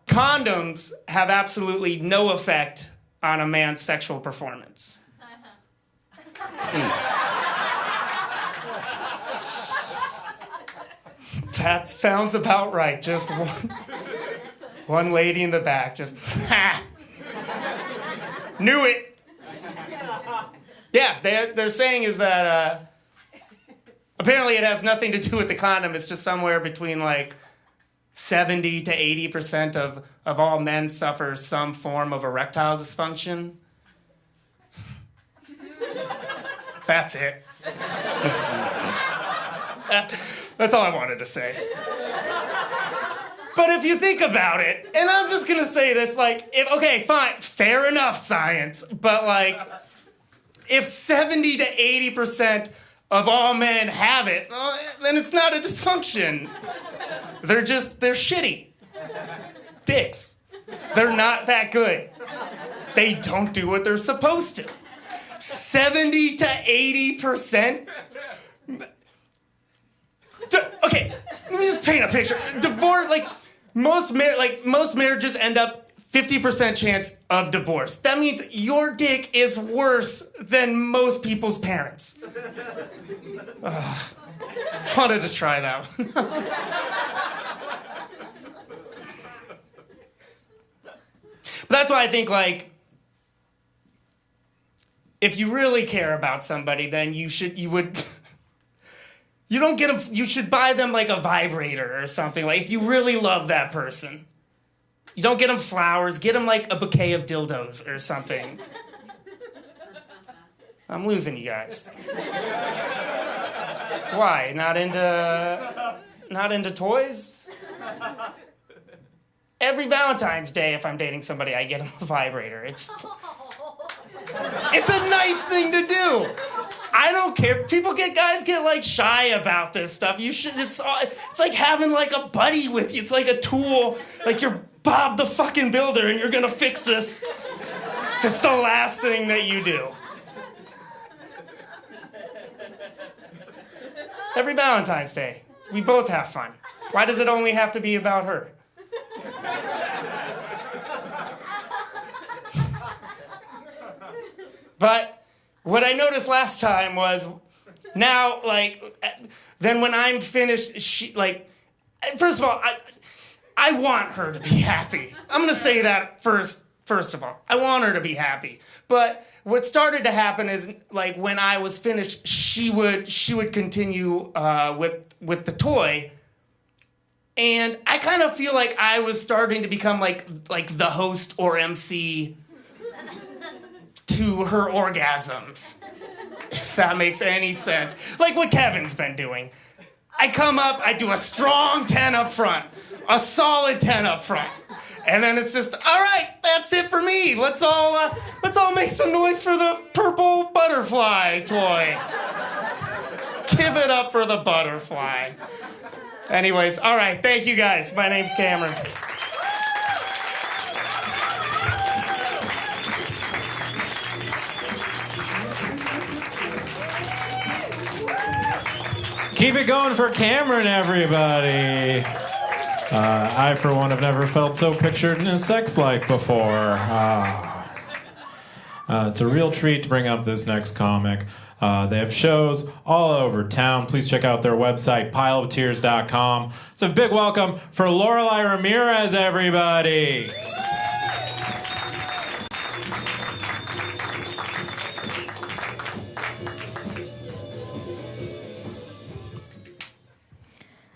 condoms have absolutely no effect on a man's sexual performance. That sounds about right. Just one lady in the back, just, ha! Knew it! Yeah, they're saying is that apparently it has nothing to do with the condom. It's just somewhere between like 70 to 80% of all men suffer some form of erectile dysfunction. That's it. That's all I wanted to say. But if you think about it, and I'm just gonna say this, like, okay, fine, fair enough, science, but like, if 70 to 80% of all men have it, then it's not a dysfunction. They're shitty. Dicks. They're not that good. They don't do what they're supposed to. 70 to 80%? Okay, let me just paint a picture. Divorce, like, most marriages end up 50% chance of divorce. That means your dick is worse than most people's parents. Wanted to try that one. But that's why I think, like, if you really care about somebody, then you should buy them like a vibrator or something. Like, if you really love that person, you don't get them flowers, get them like a bouquet of dildos or something. I'm losing you guys. Why? Not into toys? Every Valentine's Day, if I'm dating somebody, I get them a vibrator. It's a nice thing to do. I don't care. Guys get like shy about this stuff. It's like having like a buddy with you. It's like a tool. Like you're Bob the fucking Builder and you're gonna fix this. It's the last thing that you do. Every Valentine's Day, we both have fun. Why does it only have to be about her? But what I noticed last time was now, like, then when I'm finished, first of all, I want her to be happy. I'm going to say that first of all. I want her to be happy. But what started to happen is, like, when I was finished, she would continue with the toy. And I kind of feel like I was starting to become like the host or MC to her orgasms, if that makes any sense. Like what Kevin's been doing. I come up, I do a strong 10 up front, a solid 10 up front, and then it's just, all right, that's it for me. Let's all make some noise for the purple butterfly toy. Give it up for the butterfly. Anyways, all right, thank you guys. My name's Cameron.
Keep it going for Cameron, everybody. I, for one, have never felt so pictured in a sex life before. It's a real treat to bring up this next comic. They have shows all over town. Please check out their website, pileoftears.com. So a big welcome for Lorelei Ramirez, everybody.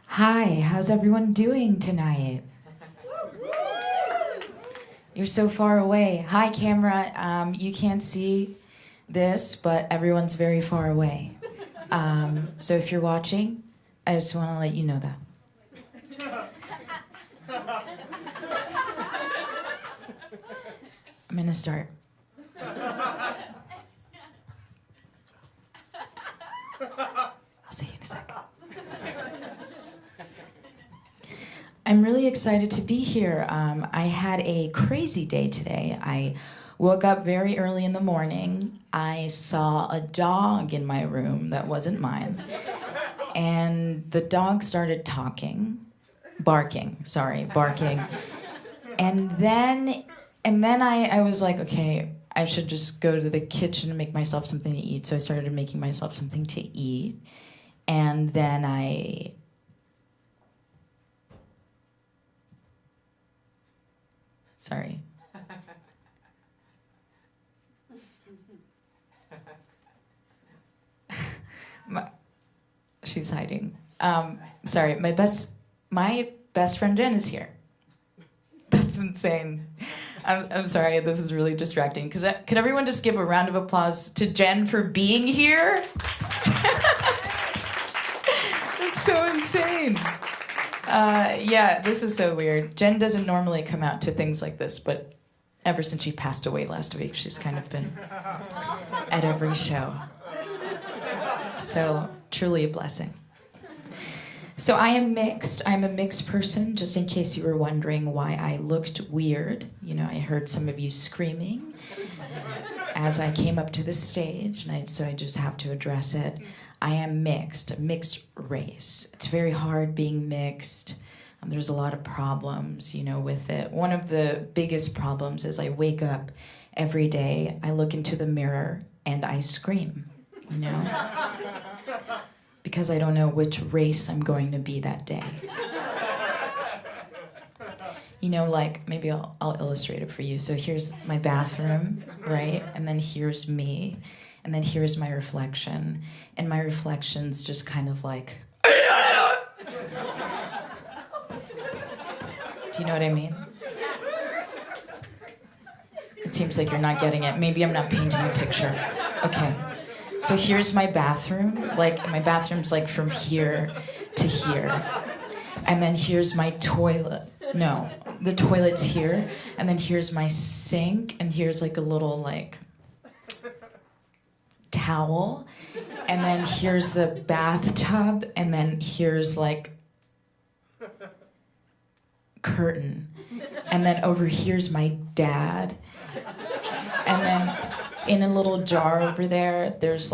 Hi, how's everyone doing tonight? You're so far away. Hi, camera. You can't see this, but everyone's very far away. So if you're watching, I just want to let you know that. I'm gonna start. I'll see you in a sec. I'm really excited to be here. I had a crazy day today. I woke up very early in the morning. I saw a dog in my room that wasn't mine. And the dog started barking. And then I was like, okay, I should just go to the kitchen and make myself something to eat. So I started making myself something to eat. And then Sorry. She's hiding. Sorry, my best friend Jen is here. That's insane. I'm sorry, this is really distracting. Could everyone just give a round of applause to Jen for being here? That's so insane. Yeah, this is so weird. Jen doesn't normally come out to things like this, but ever since she passed away last week, she's kind of been at every show. So, truly a blessing. So I am mixed. I'm a mixed person, just in case you were wondering why I looked weird. You know, I heard some of you screaming as I came up to the stage, and so I just have to address it. I am mixed, a mixed race. It's very hard being mixed. There's a lot of problems, with it. One of the biggest problems is I wake up every day, I look into the mirror, and I scream, because I don't know which race I'm going to be that day. Maybe I'll illustrate it for you. So here's my bathroom, right? And then here's me. And then here's my reflection. And my reflection's just kind of like... Do you know what I mean? It seems like you're not getting it. Maybe I'm not painting a picture. Okay. So here's my bathroom. My bathroom's from here to here. And then here's my toilet. No, the toilet's here. And then here's my sink. And here's a little towel. And then here's the bathtub. And then here's curtain. And then over here's my dad. And then in a little jar over there, there's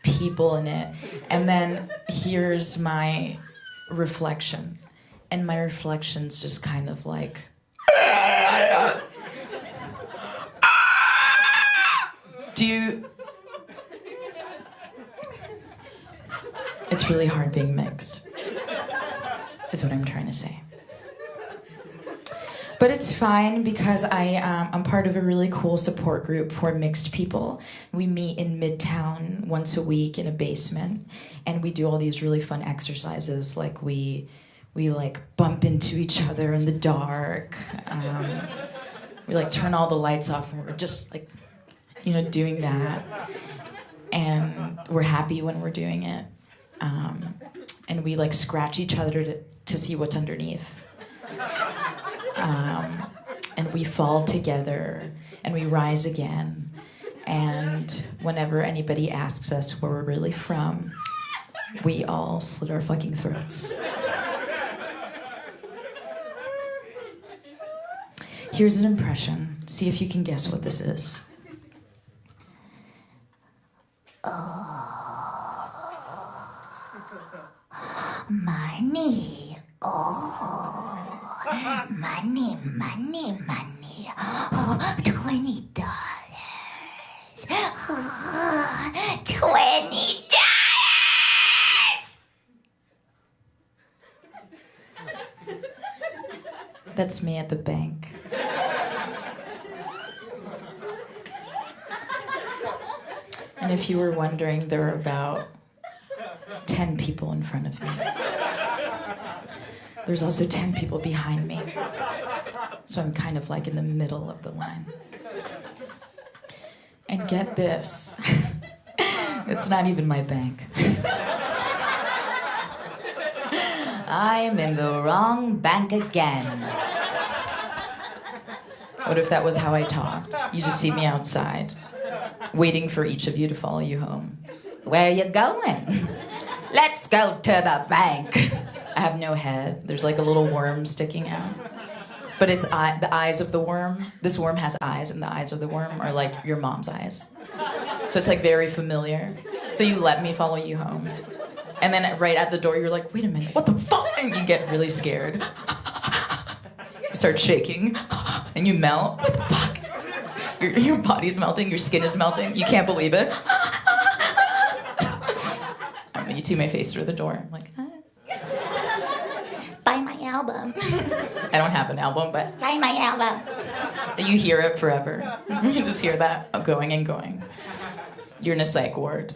people in it. And then here's my reflection. And my reflection's just kind of It's really hard being mixed, is what I'm trying to say. But it's fine because I'm part of a really cool support group for mixed people. We meet in Midtown once a week in a basement, and we do all these really fun exercises. We bump into each other in the dark. We turn all the lights off, and we're just doing that. And we're happy when we're doing it. And we scratch each other to see what's underneath. And we fall together, and we rise again. And whenever anybody asks us where we're really from, we all slit our fucking throats. Here's an impression. See if you can guess what this is.
Money. Oh, money, money, money. Oh, $20. Oh, $20.
That's me at the bank. And if you were wondering, there are about 10 people in front of me. There's also 10 people behind me. So I'm kind of in the middle of the line. And get this. It's not even my bank. I'm in the wrong bank again. What if that was how I talked? You just see me outside, waiting for each of you to follow you home. Where are you going? Let's go to the bank. have no head. There's like a little worm sticking out. But it's the eyes of the worm. This worm has eyes, and the eyes of the worm are like your mom's eyes. So it's like very familiar. So you let me follow you home. And then right at the door, you're like, wait a minute, what the fuck? And you get really scared. You start shaking, and you melt. What the fuck? Your body's melting, your skin is melting. You can't believe it. You see my face through the door. I'm like, buy my album. I don't have an album, but buy my album. You hear it forever. You just hear that going and going. You're in a psych ward.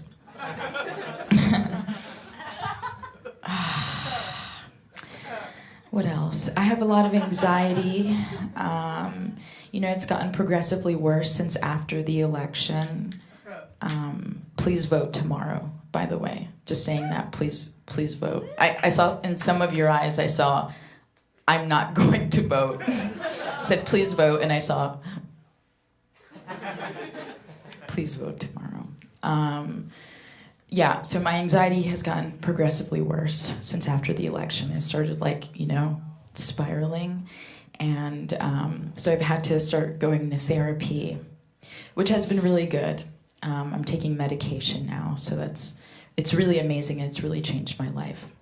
What else? I have a lot of anxiety. It's gotten progressively worse since after the election. Please vote tomorrow, by the way. Just saying that, please vote. I saw in some of your eyes, I saw, I'm not going to vote. I said, please vote, and I saw, please vote tomorrow. So my anxiety has gotten progressively worse since after the election. It started spiraling. And so I've had to start going to therapy, which has been really good. I'm taking medication now, so it's really amazing, and it's really changed my life.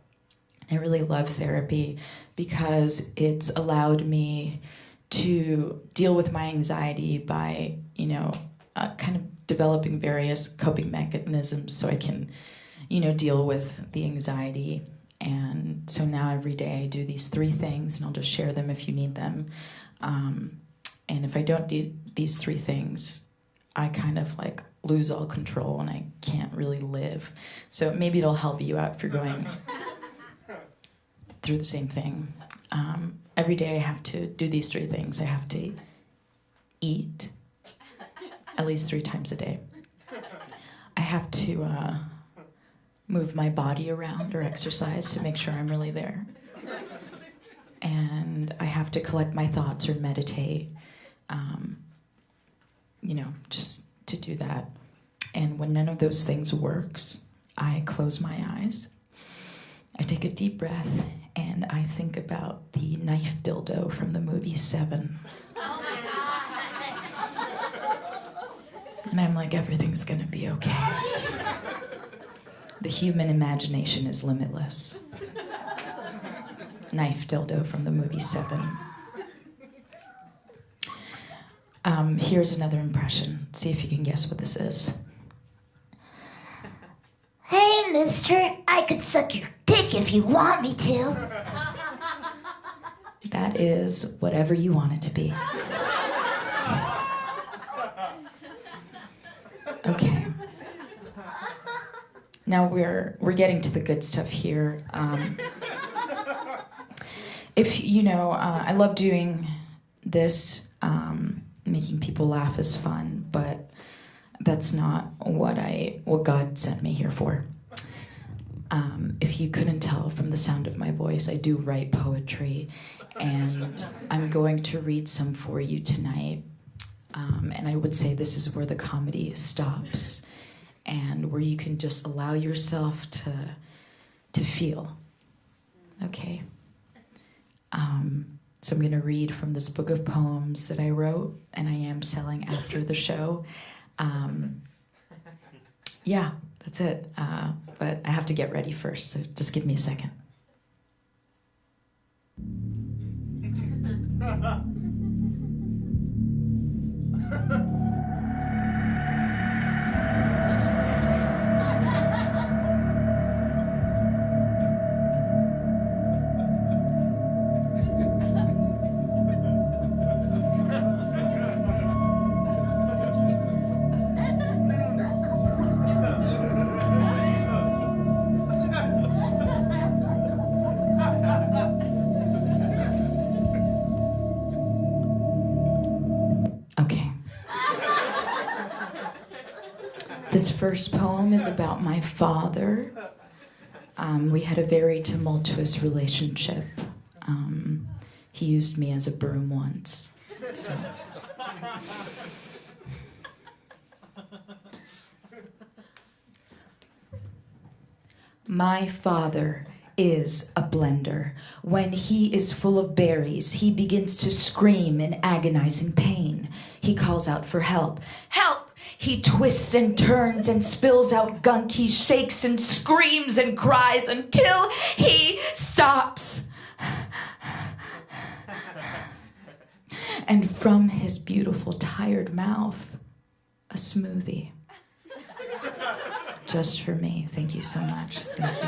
I really love therapy because it's allowed me to deal with my anxiety by, kind of developing various coping mechanisms so I can, deal with the anxiety. And so now every day I do these 3 things, and I'll just share them if you need them. And if I don't do these 3 things, I kind of lose all control and I can't really live. So maybe it'll help you out if you're going through the same thing. Every day I have to do these 3 things. I have to eat at least 3 times a day. I have to move my body around or exercise to make sure I'm really there. And I have to collect my thoughts or meditate, just to do that. And when none of those things works, I close my eyes, I take a deep breath, and I think about the knife dildo from the movie Seven. And I'm like, everything's gonna be okay. The human imagination is limitless. Knife dildo from the movie Seven. Here's another impression. See if you can guess what this is.
Hey, mister, I could suck your dick if you want me to.
That is whatever you want it to be. Okay. Now we're getting to the good stuff here. I love doing this. Making people laugh is fun, but that's not what God sent me here for. If you couldn't tell from the sound of my voice, I do write poetry, and I'm going to read some for you tonight. And I would say this is where the comedy stops, and where you can just allow yourself to feel. Okay. So I'm going to read from this book of poems that I wrote, and I am selling after the show. That's it. But I have to get ready first, so just give me a second. This first poem is about my father. We had a very tumultuous relationship. He used me as a broom once. So. My father is a blender. When he is full of berries, he begins to scream in agonizing pain. He calls out for help. Help! He twists and turns and spills out gunk. He shakes and screams and cries until he stops. And from his beautiful, tired mouth, a smoothie. Just for me. Thank you so much. Thank you.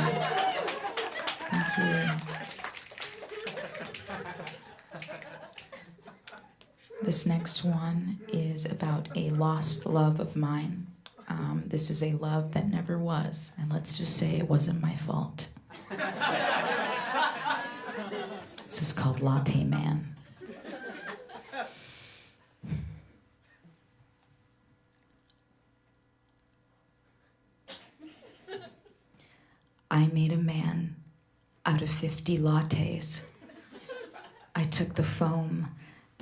Thank you. This next one is about a lost love of mine. This is a love that never was, and let's just say it wasn't my fault. This is called Latte Man. I made a man out of 50 lattes. I took the foam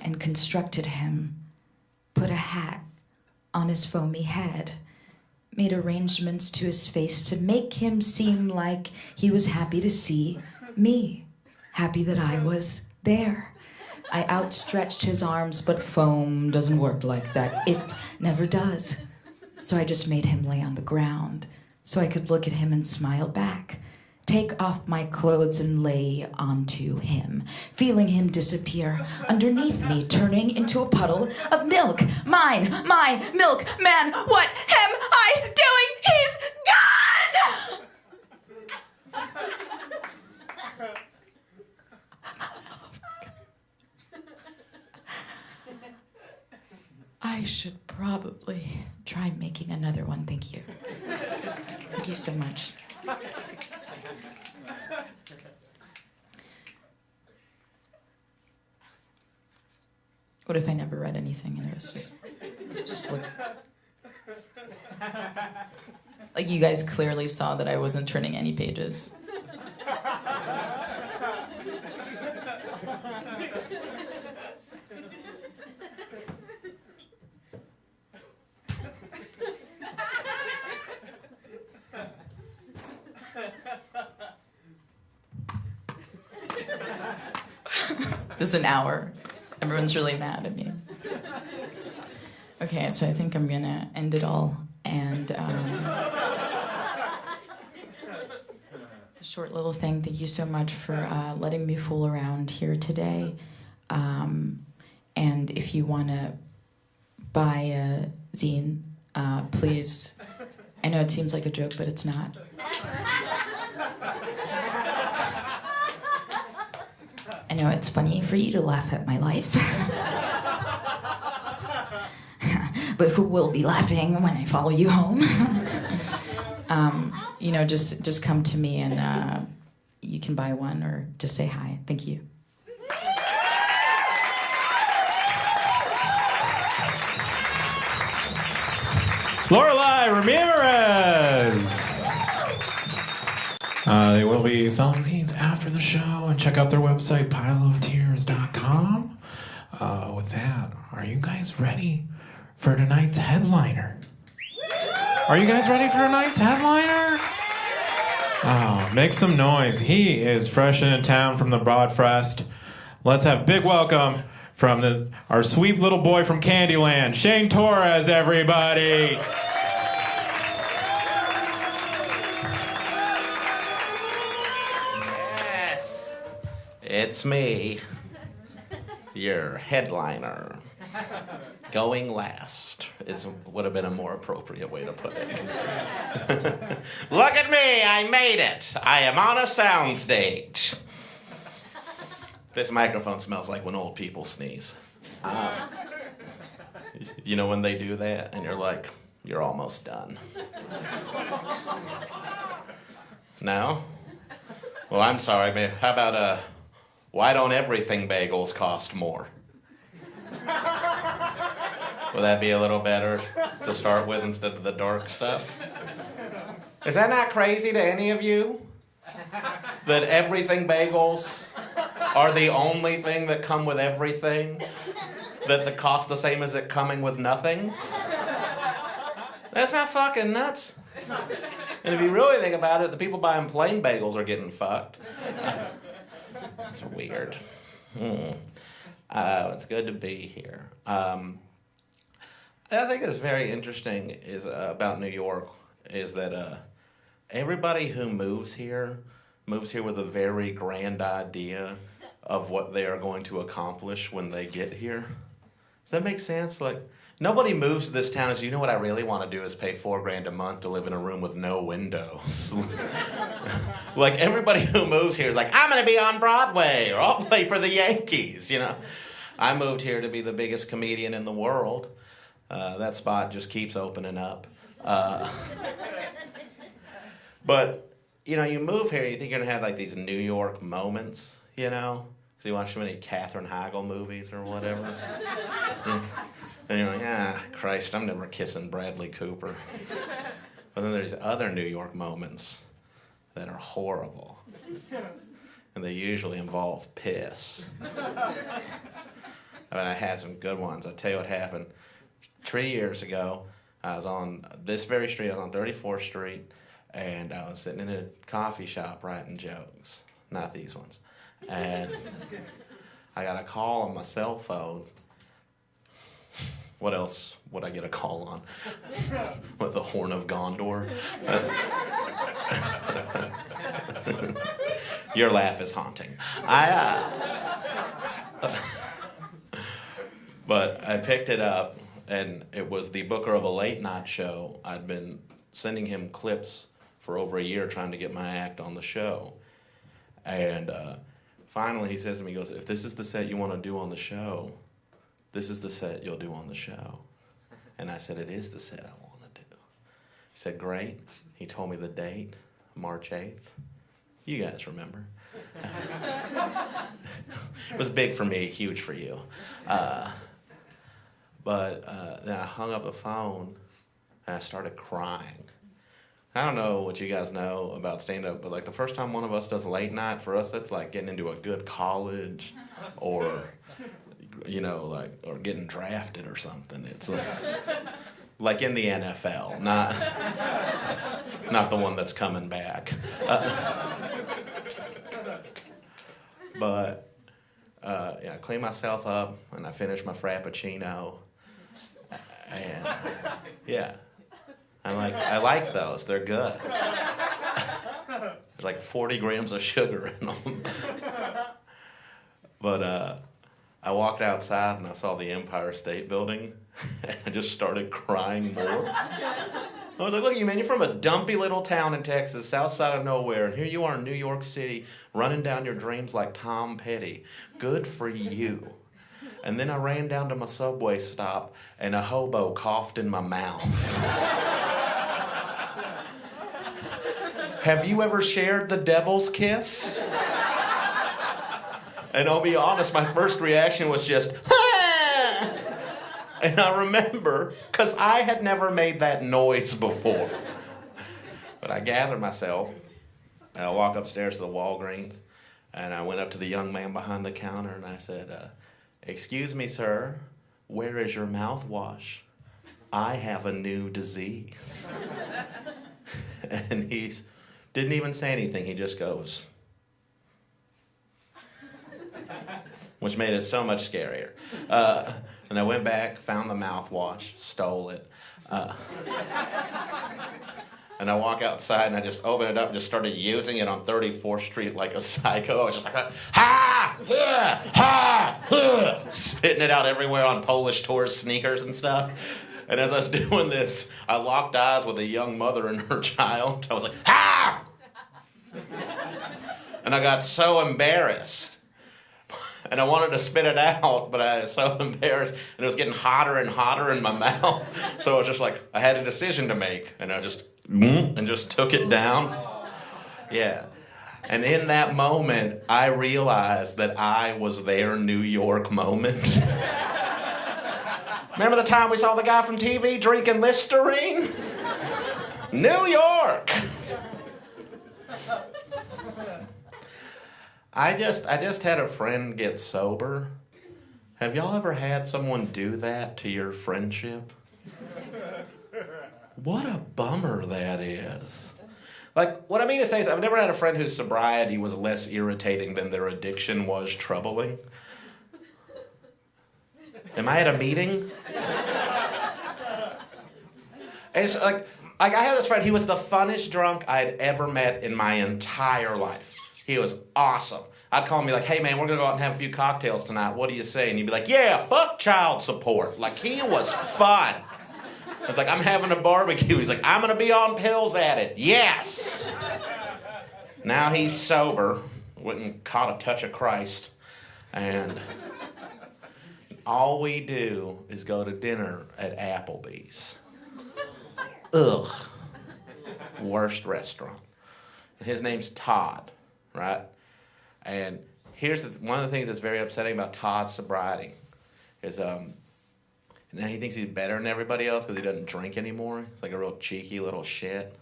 and constructed him, put a hat on his foamy head, made arrangements to his face to make him seem like he was happy to see me, happy that I was there. I outstretched his arms, but foam doesn't work like that. It never does. So I just made him lay on the ground so I could look at him and smile back. Take off my clothes and lay onto him, feeling him disappear underneath me, turning into a puddle of milk. Mine, my milk man, what am I doing? He's gone! I should probably try making another one. Thank you. Thank you so much. What if I never read anything and it was just look like you guys clearly saw that I wasn't turning any pages. Just an hour. Everyone's really mad at me. Okay, so I think I'm gonna end it all. And a short little thing. Thank you so much for letting me fool around here today. And if you wanna buy a zine, please. I know it seems like a joke, but it's not. I know it's funny for you to laugh at my life. But who will be laughing when I follow you home? Just come to me and you can buy one or just say hi. Thank you.
Lorelai Ramirez. They will be selling zines after the show, and check out their website, pileoftears.com. With that, are you guys ready for tonight's headliner? Are you guys ready for tonight's headliner? Oh, make some noise. He is fresh into town from the Broadfest. Let's have big welcome from our sweet little boy from Candyland, Shane Torres, everybody.
It's me, your headliner. Going last would have been a more appropriate way to put it. Look at me, I made it. I am on a soundstage. This microphone smells like when old people sneeze. You know when they do that and you're like, you're almost done. No? Well, I'm sorry, man. How about why don't everything bagels cost more? Will that be a little better to start with instead of the dark stuff? Is that not crazy to any of you? That everything bagels are the only thing that come with everything? That the cost the same as it coming with nothing? That's not fucking nuts. And if you really think about it, the people buying plain bagels are getting fucked. It's weird. It's good to be here. I think it's very interesting is about New York is that everybody who moves here with a very grand idea of what they are going to accomplish when they get here. Does that make sense? Like, nobody moves to this town as, you know what I really want to do is pay $4,000 a month to live in a room with no windows. Like, everybody who moves here is like, I'm going to be on Broadway, or I'll play for the Yankees, you know. I moved here to be the biggest comedian in the world. That spot just keeps opening up. But, you know, you move here, you think you're going to have, like, these New York moments, you know? Because you watch so many Katherine Heigl movies or whatever. And you're like, Christ, I'm never kissing Bradley Cooper. But then there's other New York moments that are horrible. And they usually involve piss. I mean, I had some good ones. I'll tell you what happened. 3 years ago, I was on this very street. I was on 34th Street, and I was sitting in a coffee shop writing jokes. Not these ones. And I got a call on my cell phone. What else would I get a call on? With the Horn of Gondor? Your laugh is haunting. But I picked it up, and it was the booker of a late night show. I'd been sending him clips for over a year trying to get my act on the show. And finally he says to me, he goes, if this is the set you want to do on the show, this is the set you'll do on the show. And I said, it is the set I want to do. He said, great. He told me the date, March 8th. You guys remember. It was big for me, huge for you. But then I hung up the phone and I started crying. I don't know what you guys know about stand-up, but like the first time one of us does late night, for us that's like getting into a good college or, you know, like, or getting drafted or something. It's like in the NFL, not the one that's coming back. But I cleaned myself up and I finished my Frappuccino. And yeah, I like those. They're good. There's like 40 grams of sugar in them. But I walked outside and I saw the Empire State Building and I just started crying more. I was like, look at you, man. You're from a dumpy little town in Texas, south side of nowhere, and here you are in New York City running down your dreams like Tom Petty. Good for you. And then I ran down to my subway stop, and a hobo coughed in my mouth. Have you ever shared the devil's kiss? And I'll be honest, my first reaction was just, ah! And I remember, because I had never made that noise before. But I gathered myself, and I walked upstairs to the Walgreens, and I went up to the young man behind the counter, and I said, excuse me, sir, where is your mouthwash? I have a new disease. And he didn't even say anything. He just goes, which made it so much scarier. And I went back, found the mouthwash, stole it. And I walk outside and I just opened it up and just started using it on 34th Street like a psycho. I was just like, ha, ha, ha, ha, spitting it out everywhere on Polish tourist sneakers and stuff. And as I was doing this, I locked eyes with a young mother and her child. I was like, ha! And I got so embarrassed. And I wanted to spit it out, but I was so embarrassed. And it was getting hotter and hotter in my mouth. So I was just like, I had a decision to make. And I just took it down. Yeah. And in that moment, I realized that I was their New York moment. Remember the time we saw the guy from TV drinking Listerine? New York! I just had a friend get sober. Have y'all ever had someone do that to your friendship? What a bummer that is. Like, what I mean to say is I've never had a friend whose sobriety was less irritating than their addiction was troubling. Am I at a meeting? It's like I had this friend, he was the funnest drunk I had ever met in my entire life. He was awesome. I'd call him and be like, hey man, we're gonna go out and have a few cocktails tonight. What do you say? And he'd be like, yeah, fuck child support. Like, he was fun. I was like, I'm having a barbecue. He's like, I'm gonna be on pills at it. Yes. Now he's sober, went and caught a touch of Christ, and all we do is go to dinner at Applebee's. Ugh. Worst restaurant. And his name's Todd, right? And here's one of the things that's very upsetting about Todd's sobriety is now he thinks he's better than everybody else because he doesn't drink anymore. He's like a real cheeky little shit.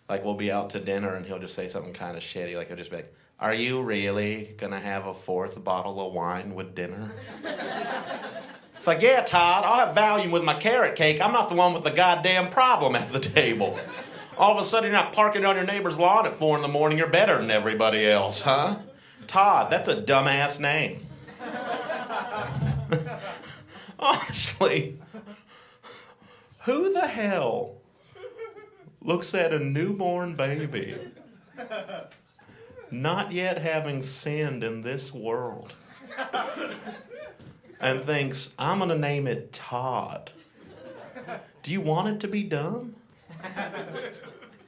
Like, we'll be out to dinner and he'll just say something kind of shitty. Like, he'll just be like, are you really gonna have a 4th bottle of wine with dinner? It's like, yeah, Todd, I'll have Valium with my carrot cake. I'm not the one with the goddamn problem at the table. All of a sudden, you're not parking on your neighbor's lawn at 4 a.m. You're better than everybody else, huh? Todd, that's a dumbass name. Honestly, who the hell looks at a newborn baby, not yet having sinned in this world, and thinks, I'm going to name it Todd? Do you want it to be dumb?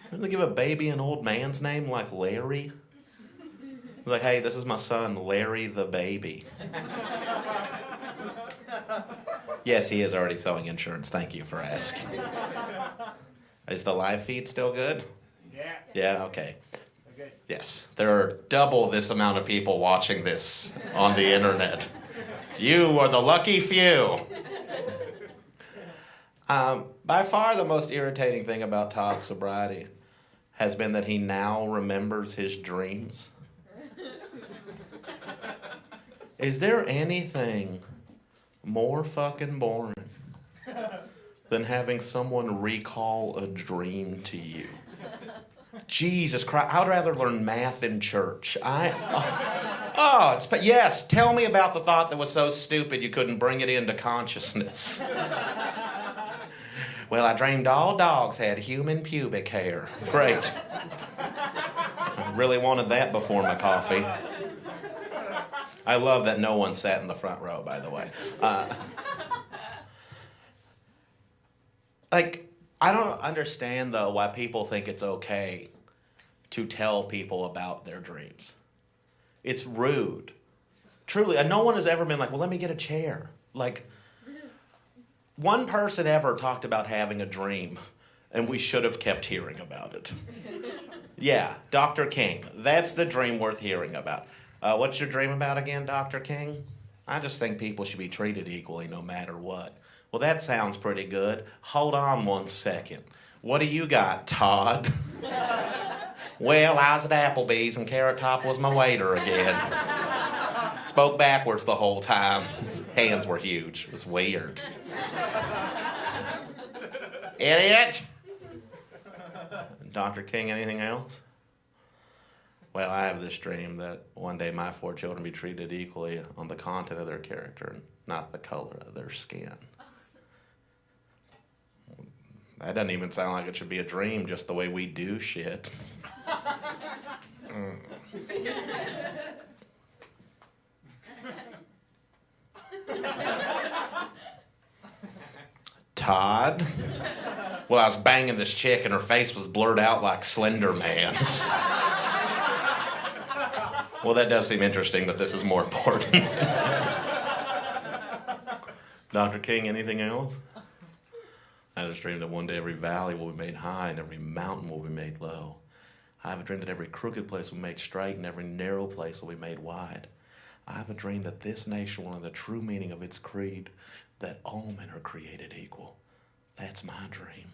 Don't they give a baby an old man's name like Larry? Like, hey, this is my son, Larry the baby. Yes, he is already selling insurance. Thank you for asking. Is the live feed still good?
Yeah.
Yeah, okay. Yes, there are double this amount of people watching this on the internet. You are the lucky few. By far the most irritating thing about Todd's sobriety has been that he now remembers his dreams. Is there anything more fucking boring than having someone recall a dream to you? Jesus Christ, I would rather learn math in church. Yes, tell me about the thought that was so stupid you couldn't bring it into consciousness. Well, I dreamed all dogs had human pubic hair. Great. I really wanted that before my coffee. I love that no one sat in the front row, by the way. I don't understand, though, why people think it's okay to tell people about their dreams. It's rude. Truly, no one has ever been like, well, let me get a chair. Like, one person ever talked about having a dream, and we should have kept hearing about it. Yeah, Dr. King. That's the dream worth hearing about. What's your dream about again, Dr. King? I just think people should be treated equally no matter what. Well, that sounds pretty good. Hold on 1 second. What do you got, Todd? Well, I was at Applebee's and Carrot Top was my waiter again. Spoke backwards the whole time. His hands were huge. It was weird. Idiot! Dr. King, anything else? Well, I have this dream that one day my 4 children be treated equally on the content of their character and not the color of their skin. That doesn't even sound like it should be a dream, just the way we do shit. Todd? Well, I was banging this chick and her face was blurred out like Slender Man's. Well, that does seem interesting, but this is more important. Dr. King, anything else? I have a dream that one day every valley will be made high and every mountain will be made low. I have a dream that every crooked place will be made straight and every narrow place will be made wide. I have a dream that this nation will know the true meaning of its creed, that all men are created equal. That's my dream.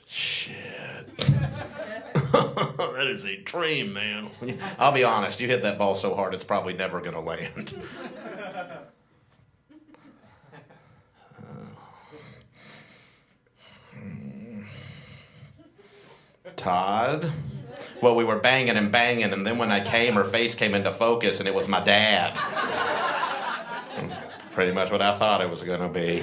Shit. That is a dream, man. I'll be honest, you hit that ball so hard it's probably never going to land. Todd. Well, we were banging, and then when I came, her face came into focus, and it was my dad. Pretty much what I thought it was gonna be.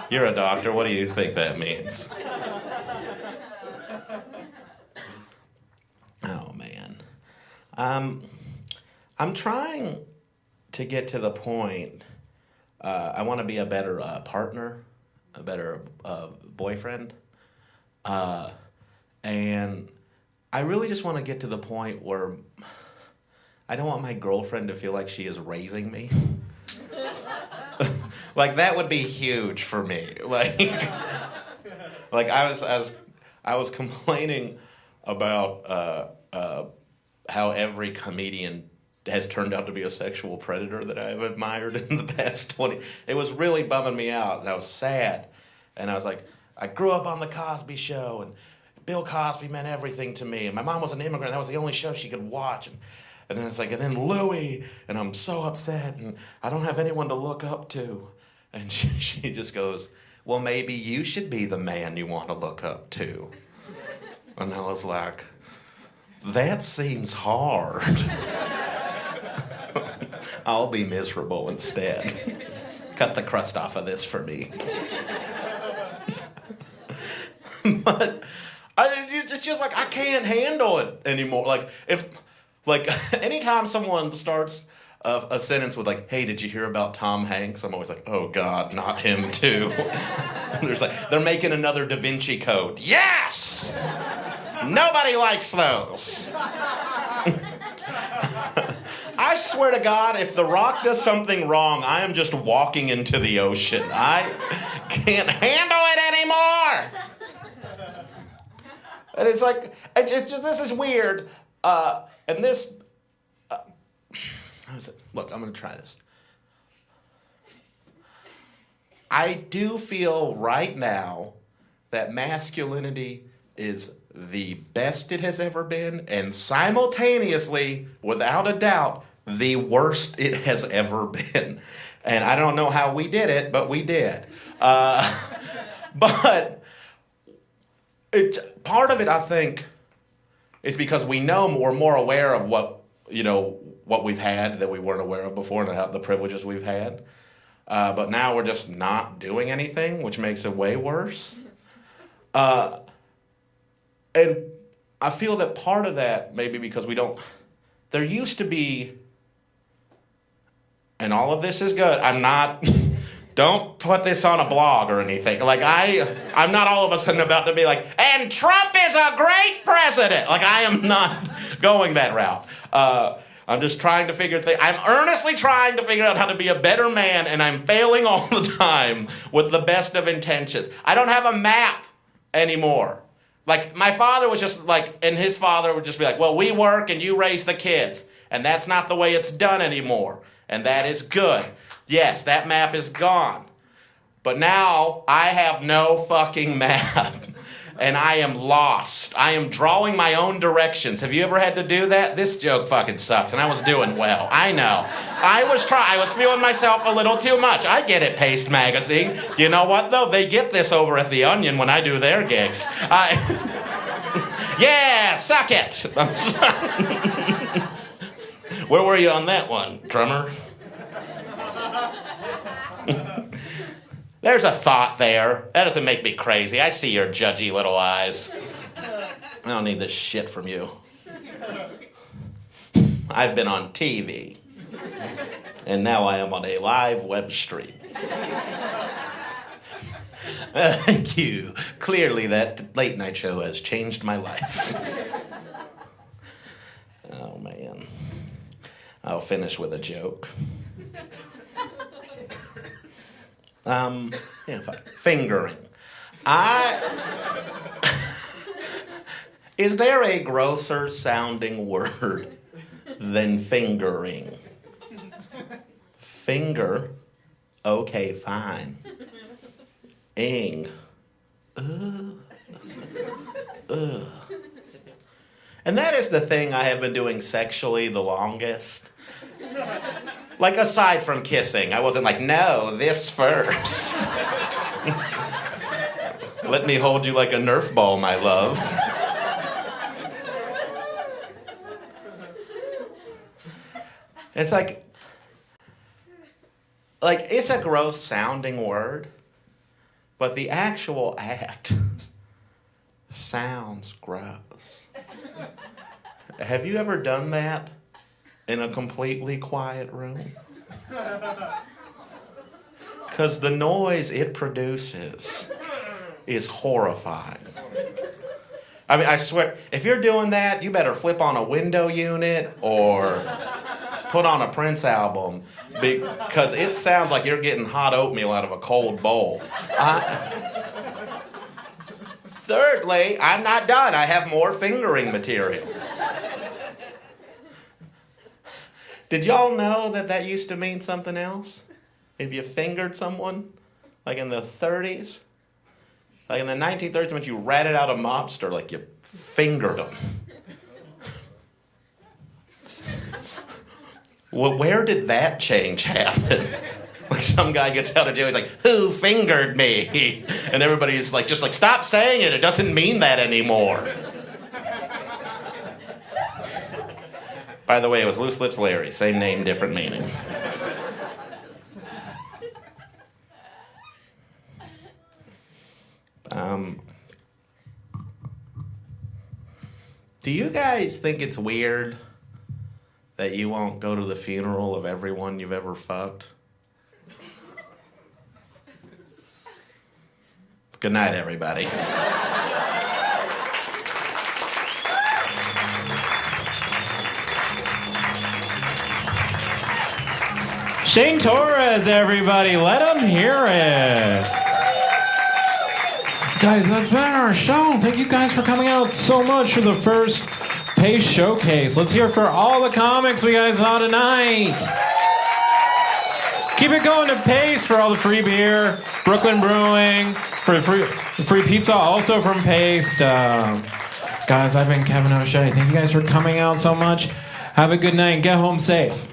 You're a doctor, what do you think that means? Oh, man. I'm trying to get to the point, I want to be a better partner, a better boyfriend, and I really just want to get to the point where I don't want my girlfriend to feel like she is raising me. Like, that would be huge for me. Like I was complaining about how every comedian has turned out to be a sexual predator that I've admired in the past 20. It was really bumming me out, and I was sad. And I was like, I grew up on the Cosby Show, and Bill Cosby meant everything to me. And my mom was an immigrant. That was the only show she could watch. And then it's like, and then Louis, and I'm so upset, and I don't have anyone to look up to. And she just goes, well, maybe you should be the man you want to look up to. And I was like, that seems hard. I'll be miserable instead. Cut the crust off of this for me. But it's just like, I can't handle it anymore. Anytime someone starts a sentence with like, hey, did you hear about Tom Hanks? I'm always like, oh God, not him too. They're making another Da Vinci Code. Yes! Nobody likes those. I swear to God, if The Rock does something wrong, I am just walking into the ocean. I can't handle it anymore. And it's like, this is weird. And this, look, I'm going to try this. I do feel right now that masculinity is the best it has ever been, and simultaneously, without a doubt, the worst it has ever been. And I don't know how we did it, but we did. But part of it, I think, is because we're more aware of what we've had that we weren't aware of before, and the privileges we've had. But now we're just not doing anything, which makes it way worse. And I feel that part of that maybe because there used to be, and all of this is good, don't put this on a blog or anything. Like, I'm not all of a sudden about to be like, and Trump is a great president. Like, I am not going that route. I'm just trying to I'm earnestly trying to figure out how to be a better man, and I'm failing all the time with the best of intentions. I don't have a map anymore. Like, my father was just like, and his father would just be like, well, we work and you raise the kids. And that's not the way it's done anymore. And that is good. Yes, that map is gone. But now I have no fucking map. And I am lost. I am drawing my own directions. Have you ever had to do that? This joke fucking sucks, and I was doing well. I know. I was feeling myself a little too much. I get it, Paste Magazine. You know what, though? They get this over at The Onion when I do their gigs. Yeah, suck it. I'm sorry. Where were you on that one, drummer? There's a thought there. That doesn't make me crazy. I see your judgy little eyes. I don't need this shit from you. I've been on TV. And now I am on a live web stream. Thank you. Clearly that late night show has changed my life. Oh, man. I'll finish with a joke. Fingering. Is there a grosser sounding word than fingering? Finger, okay, fine. Ing. And that is the thing I have been doing sexually the longest. Like, aside from kissing, I wasn't like, no, this first. Let me hold you like a Nerf ball, my love. It's like it's a gross sounding word, but the actual act sounds gross. Have you ever done that in a completely quiet room? Because the noise it produces is horrifying. I mean, I swear, if you're doing that, you better flip on a window unit or put on a Prince album, because it sounds like you're getting hot oatmeal out of a cold bowl. Thirdly, I'm not done. I have more fingering material. Did y'all know that used to mean something else? If you fingered someone, like in the 30s, like in the 1930s, when you ratted out a mobster, like you fingered them. Well, where did that change happen? Like some guy gets out of jail, he's like, "Who fingered me?" And everybody's like, just like, "Stop saying it. It doesn't mean that anymore." By the way, it was Loose Lips Larry. Same name, different meaning. Do you guys think it's weird that you won't go to the funeral of everyone you've ever fucked? Good night, everybody.
Shane Torres, everybody. Let him hear it. Guys, that's been our show. Thank you guys for coming out so much for the first Pace Showcase. Let's hear it for all the comics we guys saw tonight. Keep it going to Pace for all the free beer, Brooklyn Brewing, for free pizza also from Pace. Guys, I've been Kevin O'Shea. Thank you guys for coming out so much. Have a good night and get home safe.